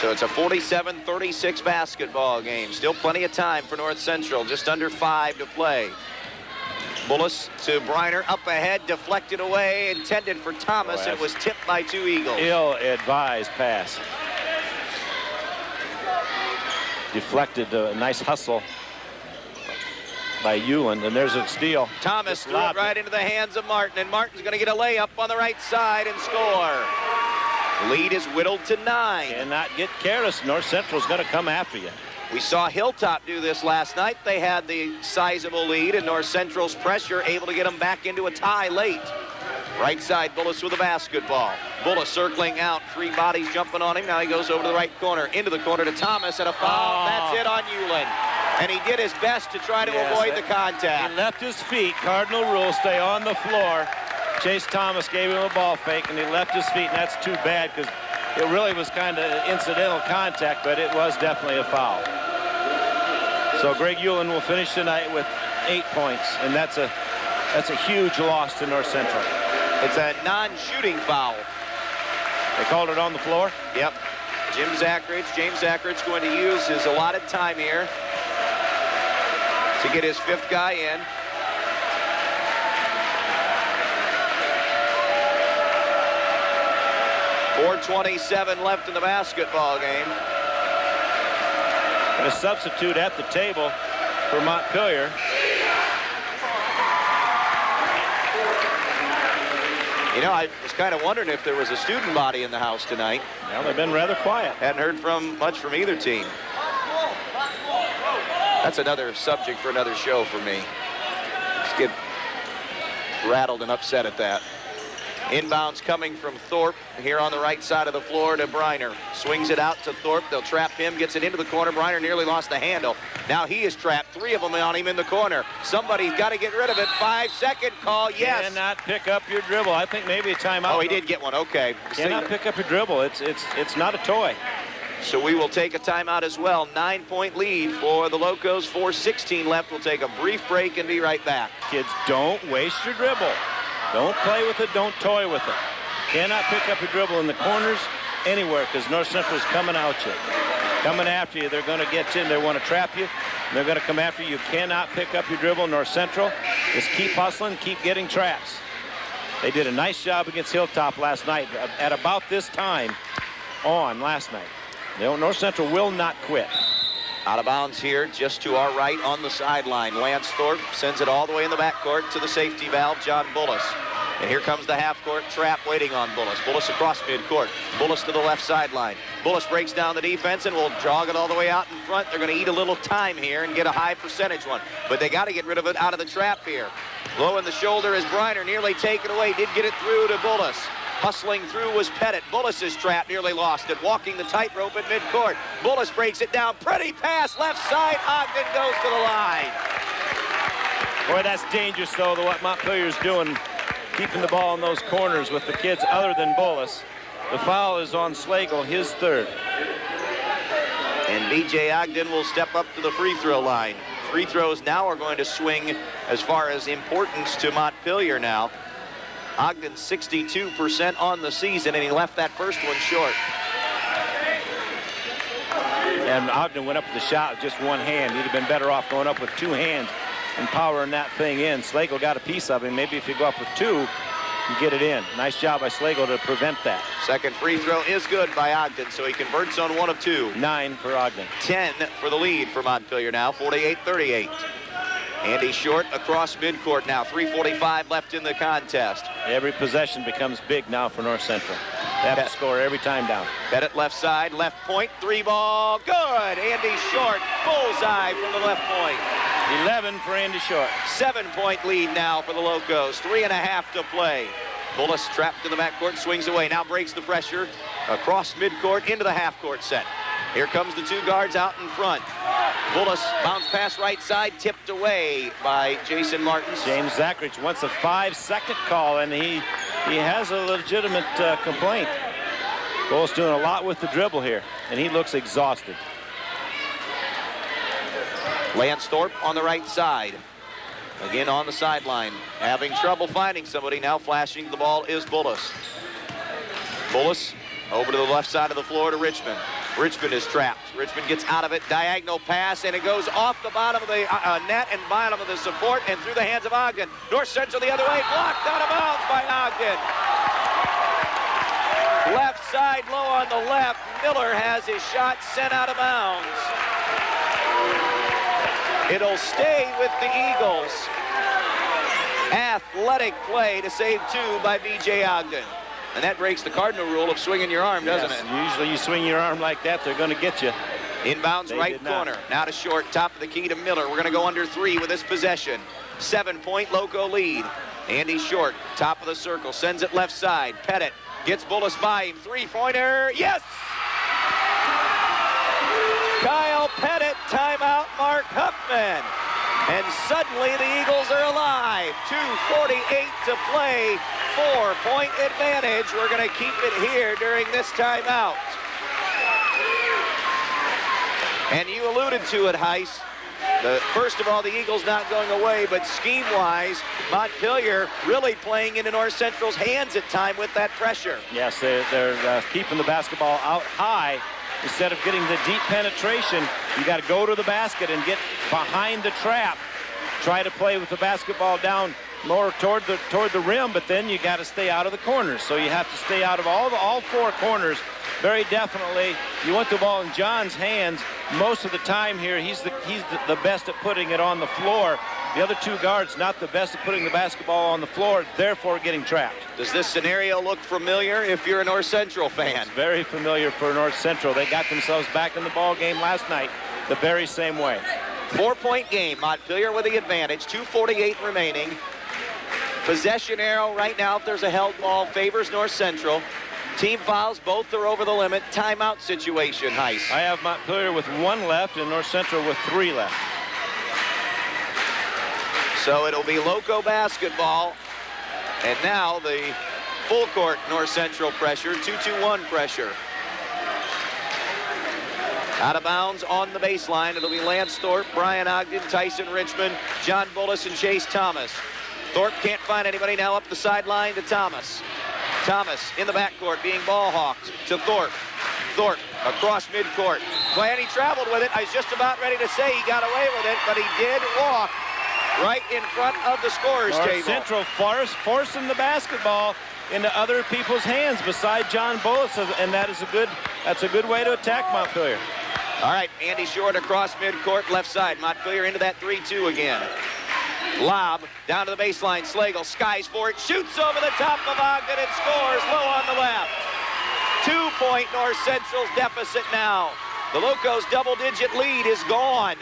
So it's a 47-36 basketball game. Still plenty of time for North Central. Just under 5 to play. Bullis to Briner, up ahead, deflected away, intended for Thomas. It was tipped by 2 Eagles. Ill-advised pass. Deflected, a nice hustle by Hewlin, and there's a steal. Thomas threw it right into the hands of Martin, and Martin's going to get a layup on the right side and score. Lead is whittled to 9. Cannot get careless. North Central's going to come after you. We saw Hilltop do this last night. They had the sizable lead, and North Central's pressure able to get them back into a tie late. Right side, Bullis with the basketball. Bullis circling out, 3 bodies jumping on him. Now he goes over to the right corner, into the corner to Thomas, and a foul. That's it on Hewlin. And he did his best to try to avoid the contact. He left his feet. Cardinal rule, stay on the floor. Chase Thomas gave him a ball fake, and he left his feet, and that's too bad because it really was kind of incidental contact, but it was definitely a foul. So Greg Hewlin will finish tonight with 8 points, and that's a huge loss to North Central. It's a non-shooting foul. They called it on the floor? Yep. James Zackridge going to use his allotted time here to get his 5th guy in. .427 left in the basketball game. And a substitute at the table for Montpelier. You know, I was kind of wondering if there was a student body in the house tonight. Well, they've been rather quiet. Hadn't heard much from either team. That's another subject for another show for me. Just get rattled and upset at that. Inbounds coming from Thorpe here on the right side of the floor to Briner. Swings it out to Thorpe. They'll trap him. Gets it into the corner. Briner nearly lost the handle. Now he is trapped. 3 of them on him in the corner. Somebody's got to get rid of it. 5-second call. Yes. Cannot pick up your dribble. I think maybe a timeout. Oh, he did get one. Okay. Cannot pick up your dribble. It's not a toy. So we will take a timeout as well. 9-point lead for the Locos. 4:16 left. We'll take a brief break and be right back. Kids, don't waste your dribble. Don't play with it. Don't toy with it. Cannot pick up your dribble in the corners anywhere because North Central's coming at you. Coming after you. They're going to get you. They want to trap you. They're going to come after you. You cannot pick up your dribble. North Central, just keep hustling, keep getting traps. They did a nice job against Hilltop last night at about this time last night. North Central will not quit. Out of bounds here, just to our right on the sideline. Lance Thorpe sends it all the way in the backcourt to the safety valve, John Bullis. And here comes the half-court trap waiting on Bullis. Bullis across midcourt. Bullis to the left sideline. Bullis breaks down the defense and will jog it all the way out in front. They're going to eat a little time here and get a high percentage one. But they got to get rid of it out of the trap here. Low in the shoulder is Briner, nearly taken away. Did get it through to Bullis. Hustling through was Pettit. Bullis' trap, nearly lost it. Walking the tightrope at midcourt. Bullis breaks it down. Pretty pass, left side. Ogden goes to the line. Boy, that's dangerous, though, what Montpelier's doing, keeping the ball in those corners with the kids other than Bullis. The foul is on Slagle, his 3rd. And B.J. Ogden will step up to the free throw line. Free throws now are going to swing as far as importance to Montpelier now. Ogden 62% on the season, and he left that first one short. And Ogden went up with the shot with just one hand. He'd have been better off going up with 2 hands and powering that thing in. Slagle got a piece of him. Maybe if you go up with 2, you get it in. Nice job by Slagle to prevent that. Second free throw is good by Ogden, so he converts on 1 of 2. 9 for Ogden. 10 for the lead for Montpelier now, 48-38. Andy Short across midcourt now, 3:45 left in the contest. Every possession becomes big now for North Central. They have to score every time down. Pettit left side, left point, 3 ball, good. Andy Short, bullseye from the left point. 11 for Andy Short. 7-point lead now for the Locos, 3.5 to play. Bullis trapped in the backcourt, swings away, now breaks the pressure across midcourt into the half-court set. Here comes the 2 guards out in front. Bullis bounce pass right side, tipped away by Jason Martins. James Zackridge wants a 5-second call, and he He has a legitimate complaint. Bullis doing a lot with the dribble here, and he looks exhausted. Lansthorpe on the right side. Again on the sideline. Having trouble finding somebody. Now flashing the ball is Bullis. Bullis over to the left side of the floor to Richmond. Richmond is trapped. Richmond gets out of it. Diagonal pass, and it goes off the bottom of the net and bottom of the support and through the hands of Ogden. North Central the other way. Blocked out of bounds by Ogden. Left side low on the left. Miller has his shot sent out of bounds. It'll stay with the Eagles. Athletic play to save 2 by B.J. Ogden. And that breaks the Cardinal rule of swinging your arm, doesn't it? Usually you swing your arm like that, they're going to get you. Inbounds right corner. Now to Short, top of the key to Miller. We're going to go under 3 with this possession. 7-point Loco lead. Andy Short, top of the circle, sends it left side. Pettit gets Bullis by him. 3-pointer. Yes! Kyle Pettit, timeout, Mark Huffman. And suddenly the Eagles are alive. 2:48 to play. 4-point advantage. We're going to keep it here during this timeout. And you alluded to it, Heiss. First of all, the Eagles not going away, but scheme-wise, Montpelier really playing into North Central's hands at time with that pressure. Yes, they're keeping the basketball out high. Instead of getting the deep penetration, you got to go to the basket and get behind the trap. Try to play with the basketball down more toward the rim, but then you got to stay out of the corners. So you have to stay out of all 4 corners. Very definitely, you want the ball in John's hands most of the time here. He's the best at putting it on the floor. The other 2 guards not the best at putting the basketball on the floor, therefore getting trapped. Does this scenario look familiar if you're a North Central fan? It's very familiar for North Central. They got themselves back in the ball game last night the very same way. 4-point game. Montpelier with the advantage. 2:48 remaining. Possession arrow right now, if there's a held ball, favors North Central. Team fouls, both are over the limit. Timeout situation, Heiss. I have Montpelier with 1 left and North Central with 3 left. So it'll be Loco basketball. And now the full court North Central pressure, 2-2-1 pressure. Out of bounds on the baseline. It'll be Lance Thorpe, Brian Ogden, Tyson Richmond, John Bullis, and Chase Thomas. Thorpe can't find anybody. Now up the sideline to Thomas. Thomas in the backcourt being ball hawked to Thorpe. Thorpe across midcourt. And he traveled with it. I was just about ready to say he got away with it, but he did walk right in front of the scorer's table. Central forcing the basketball into other people's hands beside John Bullis, and that's a good way to attack Montpelier. All right, Andy Short across midcourt, left side. Montpelier into that 3-2 again. Lob down to the baseline. Slagle skies for it, shoots over the top of Ogden and scores low on the left. 2-point North Central's deficit now. The Locos' double-digit lead is gone.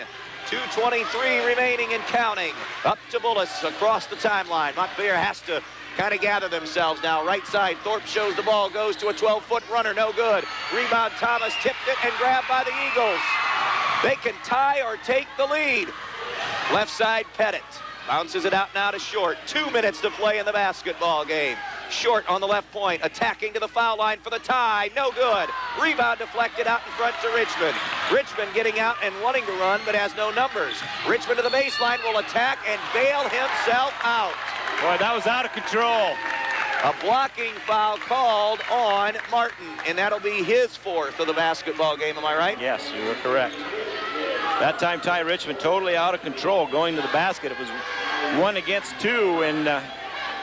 2:23 remaining and counting. Up to Bullis across the timeline. Montpelier has to kind of gather themselves now. Right side, Thorpe shows the ball, goes to a 12-foot runner, no good. Rebound, Thomas tipped it and grabbed by the Eagles. They can tie or take the lead. Left side, Pettit bounces it out now to Short. 2 minutes to play in the basketball game. Short on the left point, attacking to the foul line for the tie, no good. Rebound deflected out in front to Richmond. Richmond getting out and wanting to run, but has no numbers. Richmond to the baseline, will attack and bail himself out. Boy, that was out of control. A blocking foul called on Martin, and that'll be his 4th of the basketball game, am I right? Yes, you were correct. That time, Ty Richmond totally out of control going to the basket. It was 1 against 2, and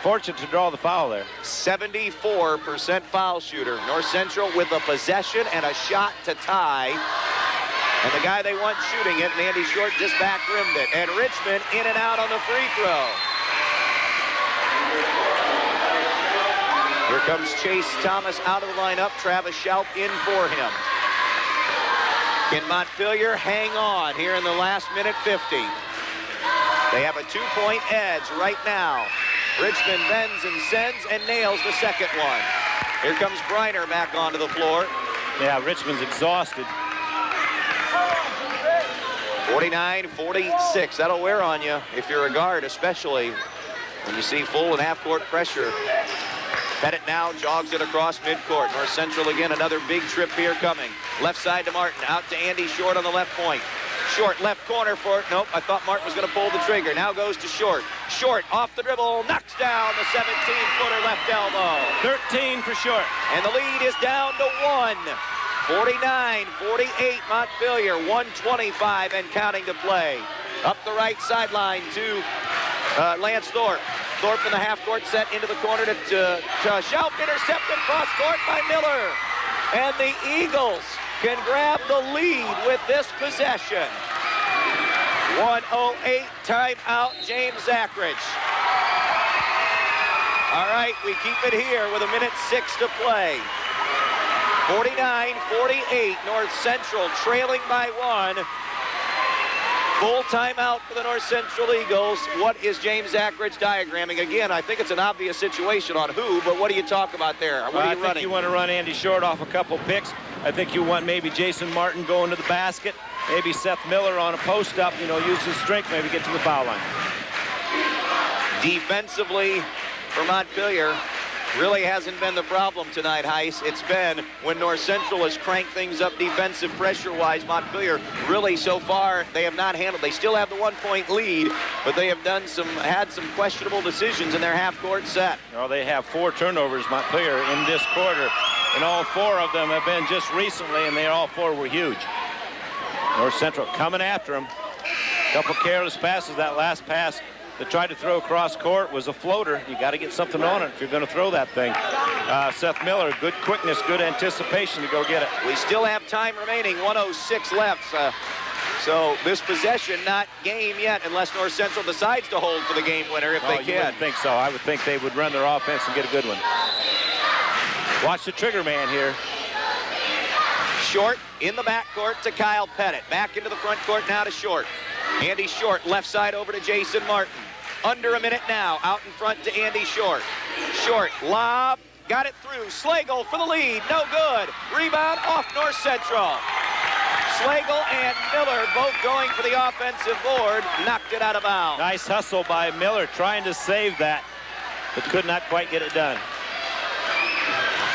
fortunate to draw the foul there. 74% foul shooter. North Central with a possession and a shot to tie. And the guy they want shooting it, and Andy Short just back rimmed it. And Richmond in and out on the free throw. Here comes Chase Thomas out of the lineup. Travis Schaup in for him. Can Montpelier hang on here in the last minute 50? They have a 2-point edge right now. Richmond bends and sends and nails the second one. Here comes Briner back onto the floor. Yeah, Richmond's exhausted. 49-46. That'll wear on you if you're a guard, especially when you see full and half-court pressure. Pettit now jogs it across midcourt. North Central again, another big trip here coming. Left side to Martin, out to Andy Short on the left point. Short, left corner for it. Nope, I thought Martin was going to pull the trigger. Now goes to Short. Short off the dribble, knocks down the 17-footer left elbow. 13 for Short. And the lead is down to 1. 49-48 Montpelier, 1:25 and counting to play. Up the right sideline to Lance Thorpe. Thorpe in the half-court set into the corner to Schaub, intercepted cross court by Miller. And the Eagles can grab the lead with this possession. 1:08 timeout, James Ackridge. All right, we keep it here with 1:06 to play. 49-48, North Central trailing by 1. Full timeout for the North Central Eagles. What is James Ackridge diagramming? Again, I think it's an obvious situation on who, but what do you talk about there? What are you running? I think you want to run Andy Short off a couple picks. I think you want maybe Jason Martin going to the basket. Maybe Seth Miller on a post-up, use his strength, maybe get to the foul line. Defensively for Montpelier, really hasn't been the problem tonight, Heiss. It's been when North Central has cranked things up defensive pressure-wise. Montpelier really so far they have not handled. They still have the 1-point lead, but they have had some questionable decisions in their half-court set. Well, they have 4 turnovers, Montpelier, in this quarter, and all 4 of them have been just recently, and all 4 were huge. North Central coming after them. Couple careless passes. That last pass that tried to throw across court was a floater. You got to get something on it if you're going to throw that thing. Seth Miller, good quickness, good anticipation to go get it. We still have time remaining, 1:06 left. So this possession not game yet unless North Central decides to hold for the game winner if they You can. wouldn't think so. I would think they would run their offense and get a good one. Watch the trigger man here. Short in the backcourt to Kyle Pettit. Back into the front court now to Short. Andy Short, left side over to Jason Martin. Under a minute now, out in front to Andy Short. Short, lob, got it through. Slagle for the lead, no good. Rebound off North Central. Slagle and Miller both going for the offensive board, knocked it out of bounds. Nice hustle by Miller, trying to save that, but could not quite get it done.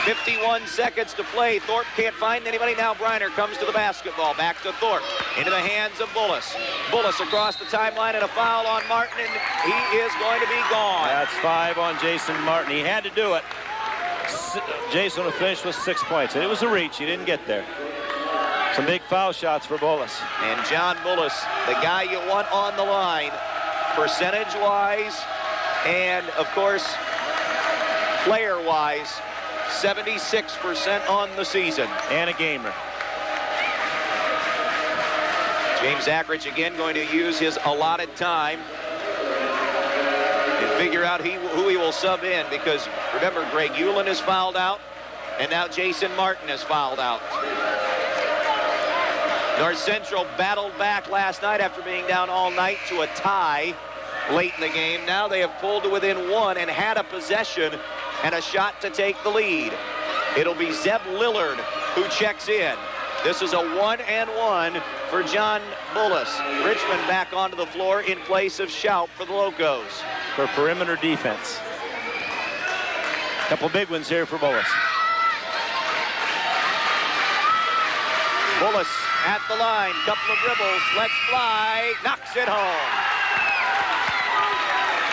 51 seconds to play. Thorpe can't find anybody. Now Briner comes to the basketball. Back to Thorpe. Into the hands of Bullis. Bullis across the timeline and a foul on Martin, and he is going to be gone. That's 5 on Jason Martin. He had to do it. Jason will finish with 6 points. And it was a reach. He didn't get there. Some big foul shots for Bullis. And John Bullis, the guy you want on the line, percentage-wise and, of course, player-wise, 76% on the season. And a gamer. James Ackridge again going to use his allotted time and figure out who he will sub in, because remember, Greg Ulan is fouled out and now Jason Martin is fouled out. North Central battled back last night after being down all night to a tie late in the game. Now they have pulled to within 1 and had a possession and a shot to take the lead. It'll be Zeb Lillard who checks in. This is a 1-and-1 for John Bullis. Richmond back onto the floor in place of Schaub for the Locos. For perimeter defense. Couple big ones here for Bullis. Bullis at the line, couple of dribbles, lets fly, knocks it home.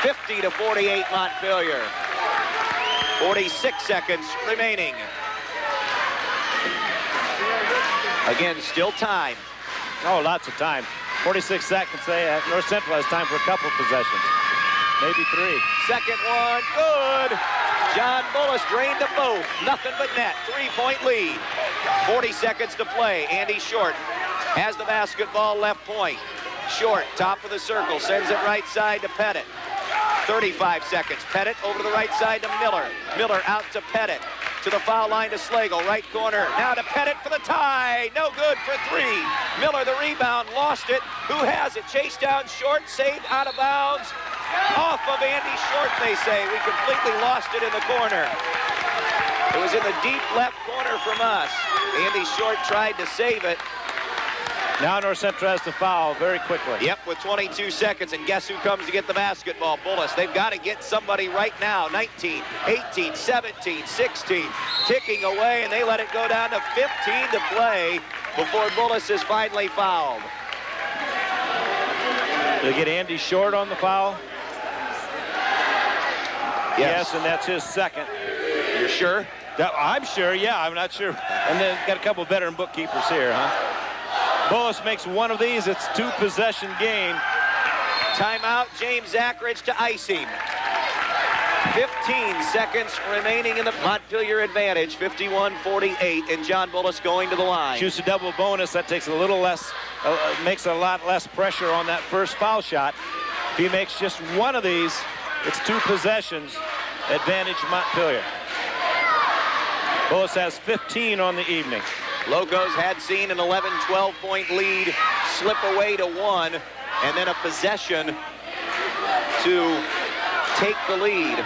50-48 Montpelier. 46 seconds remaining. Again, still time. Oh, lots of time. 46 seconds. North Central has time for a couple of possessions. Maybe 3. Second one, good. John Bullis drained them both. Nothing but net. 3-point lead. 40 seconds to play. Andy Short has the basketball left point. Short, top of the circle, sends it right side to Pettit. 35 seconds. Pettit over to the right side to Miller. Miller out to Pettit. To the foul line to Slagle. Right corner. Now to Pettit for the tie. No good for 3. Miller the rebound. Lost it. Who has it? Chased down Short. Saved out of bounds. Off of Andy Short, they say. We completely lost it in the corner. It was in the deep left corner from us. Andy Short tried to save it. Now North Central has to foul very quickly. Yep, with 22 seconds, and guess who comes to get the basketball? Bullis. They've got to get somebody right now. 19, 18, 17, 16, ticking away, and they let it go down to 15 to play before Bullis is finally fouled. They get Andy Short on the foul. Yes, and that's his second. You're sure? I'm sure, yeah, I'm not sure. And then got a couple of veteran bookkeepers here, huh? Bullis makes one of these. It's 2-possession game. Timeout, James Ackridge to ice him. 15 seconds remaining in the Montpelier advantage, 51-48, and John Bullis going to the line. Shoots a double bonus. That takes a little less, makes a lot less pressure on that first foul shot. If he makes just one of these, it's 2 possessions, advantage Montpelier. Bullis has 15 on the evening. Locos had seen an 11-12 point lead slip away to 1, and then a possession to take the lead.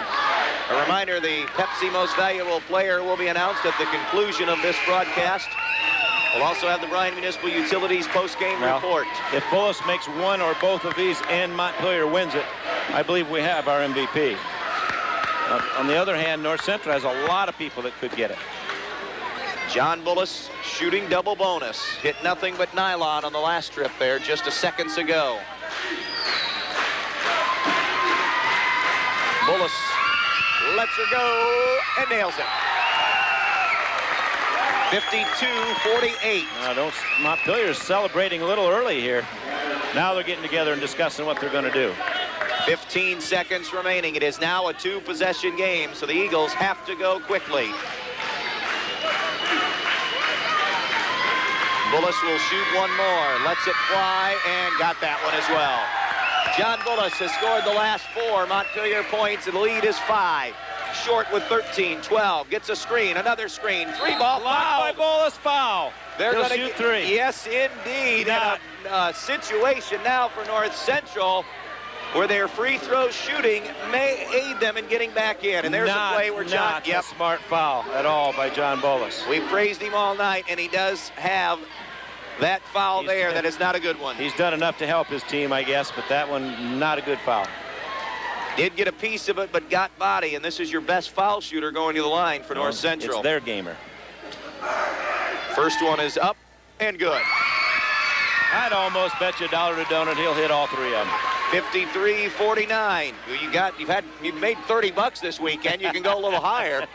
A reminder, the Pepsi Most Valuable Player will be announced at the conclusion of this broadcast. We'll also have the Bryan Municipal Utilities post-game report. If Bullis makes one or both of these and Montpelier wins it, I believe we have our MVP. On the other hand, North Central has a lot of people that could get it. John Bullis shooting double bonus. Hit nothing but nylon on the last trip there just seconds ago. Bullis lets her go and nails it. 52-48. Montpelier's celebrating a little early here. Now they're getting together and discussing what they're going to do. 15 seconds remaining. It is now a 2-possession game, so the Eagles have to go quickly. Bullis will shoot one more, lets it fly, and got that one as well. John Bullis has scored the last 4 Montpelier points, and the lead is 5. Short with 13, 12, gets a screen, another screen, 3-ball foul. By Bullis, foul. They're going to shoot 3. Yes, indeed. And a situation now for North Central where their free throw shooting may aid them in getting back in. And there's a play where John... Not a smart foul at all by John Bullis. We praised him all night, and he does have that foul there. That is not a good one. He's done enough to help his team, I guess, but that one, not a good foul. Did get a piece of it, but got body, and this is your best foul shooter going to the line for North Central. It's their gamer. First one is up and good. I'd almost bet you $1 to donut he'll hit all 3 of them. 53-49. You've made $30 this weekend. You can go a little higher.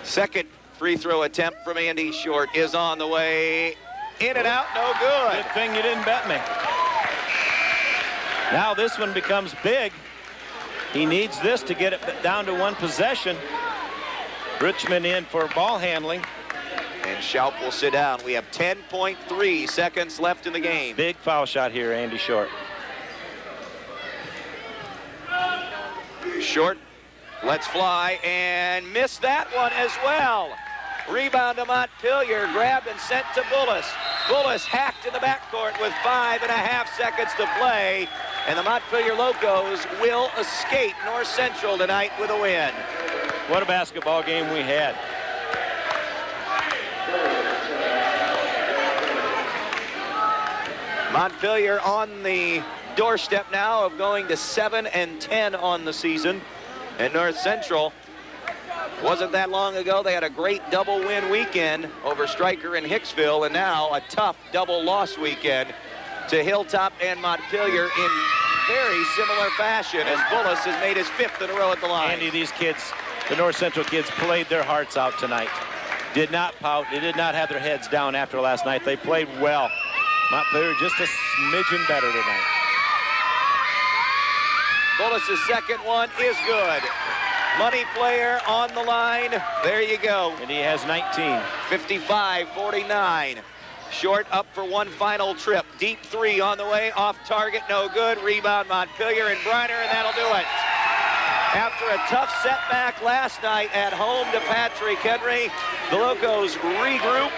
Second free throw attempt from Andy Short is on the way. In and out, no good. Good thing you didn't bet me. Now this one becomes big. He needs this to get it down to 1 possession. Richmond in for ball handling. And Schaup will sit down. We have 10.3 seconds left in the game. Big foul shot here, Andy Short. Short lets fly and missed that one as well. Rebound to Montpelier, grabbed and sent to Bullis. Bullis hacked in the backcourt with 5.5 seconds to play. And the Montpelier Locos will escape North Central tonight with a win. What a basketball game we had. Montpelier on the doorstep now of going to 7-10 on the season. And North Central, wasn't that long ago, they had a great double win weekend over Stryker and Hicksville, and now a tough double loss weekend to Hilltop and Montpelier in very similar fashion, as Bullis has made his 5th in a row at the line. Andy, these kids, the North Central kids, played their hearts out tonight. Did not pout. They did not have their heads down after last night. They played well. Montpelier just a smidgen better tonight. Bullis' second one is good. Money player on the line. There you go. And he has 19. 55-49. Short up for one final trip. Deep 3 on the way. Off target, no good. Rebound Montpelier and Briner, and that'll do it. After a tough setback last night at home to Patrick Henry, the Locos regroup.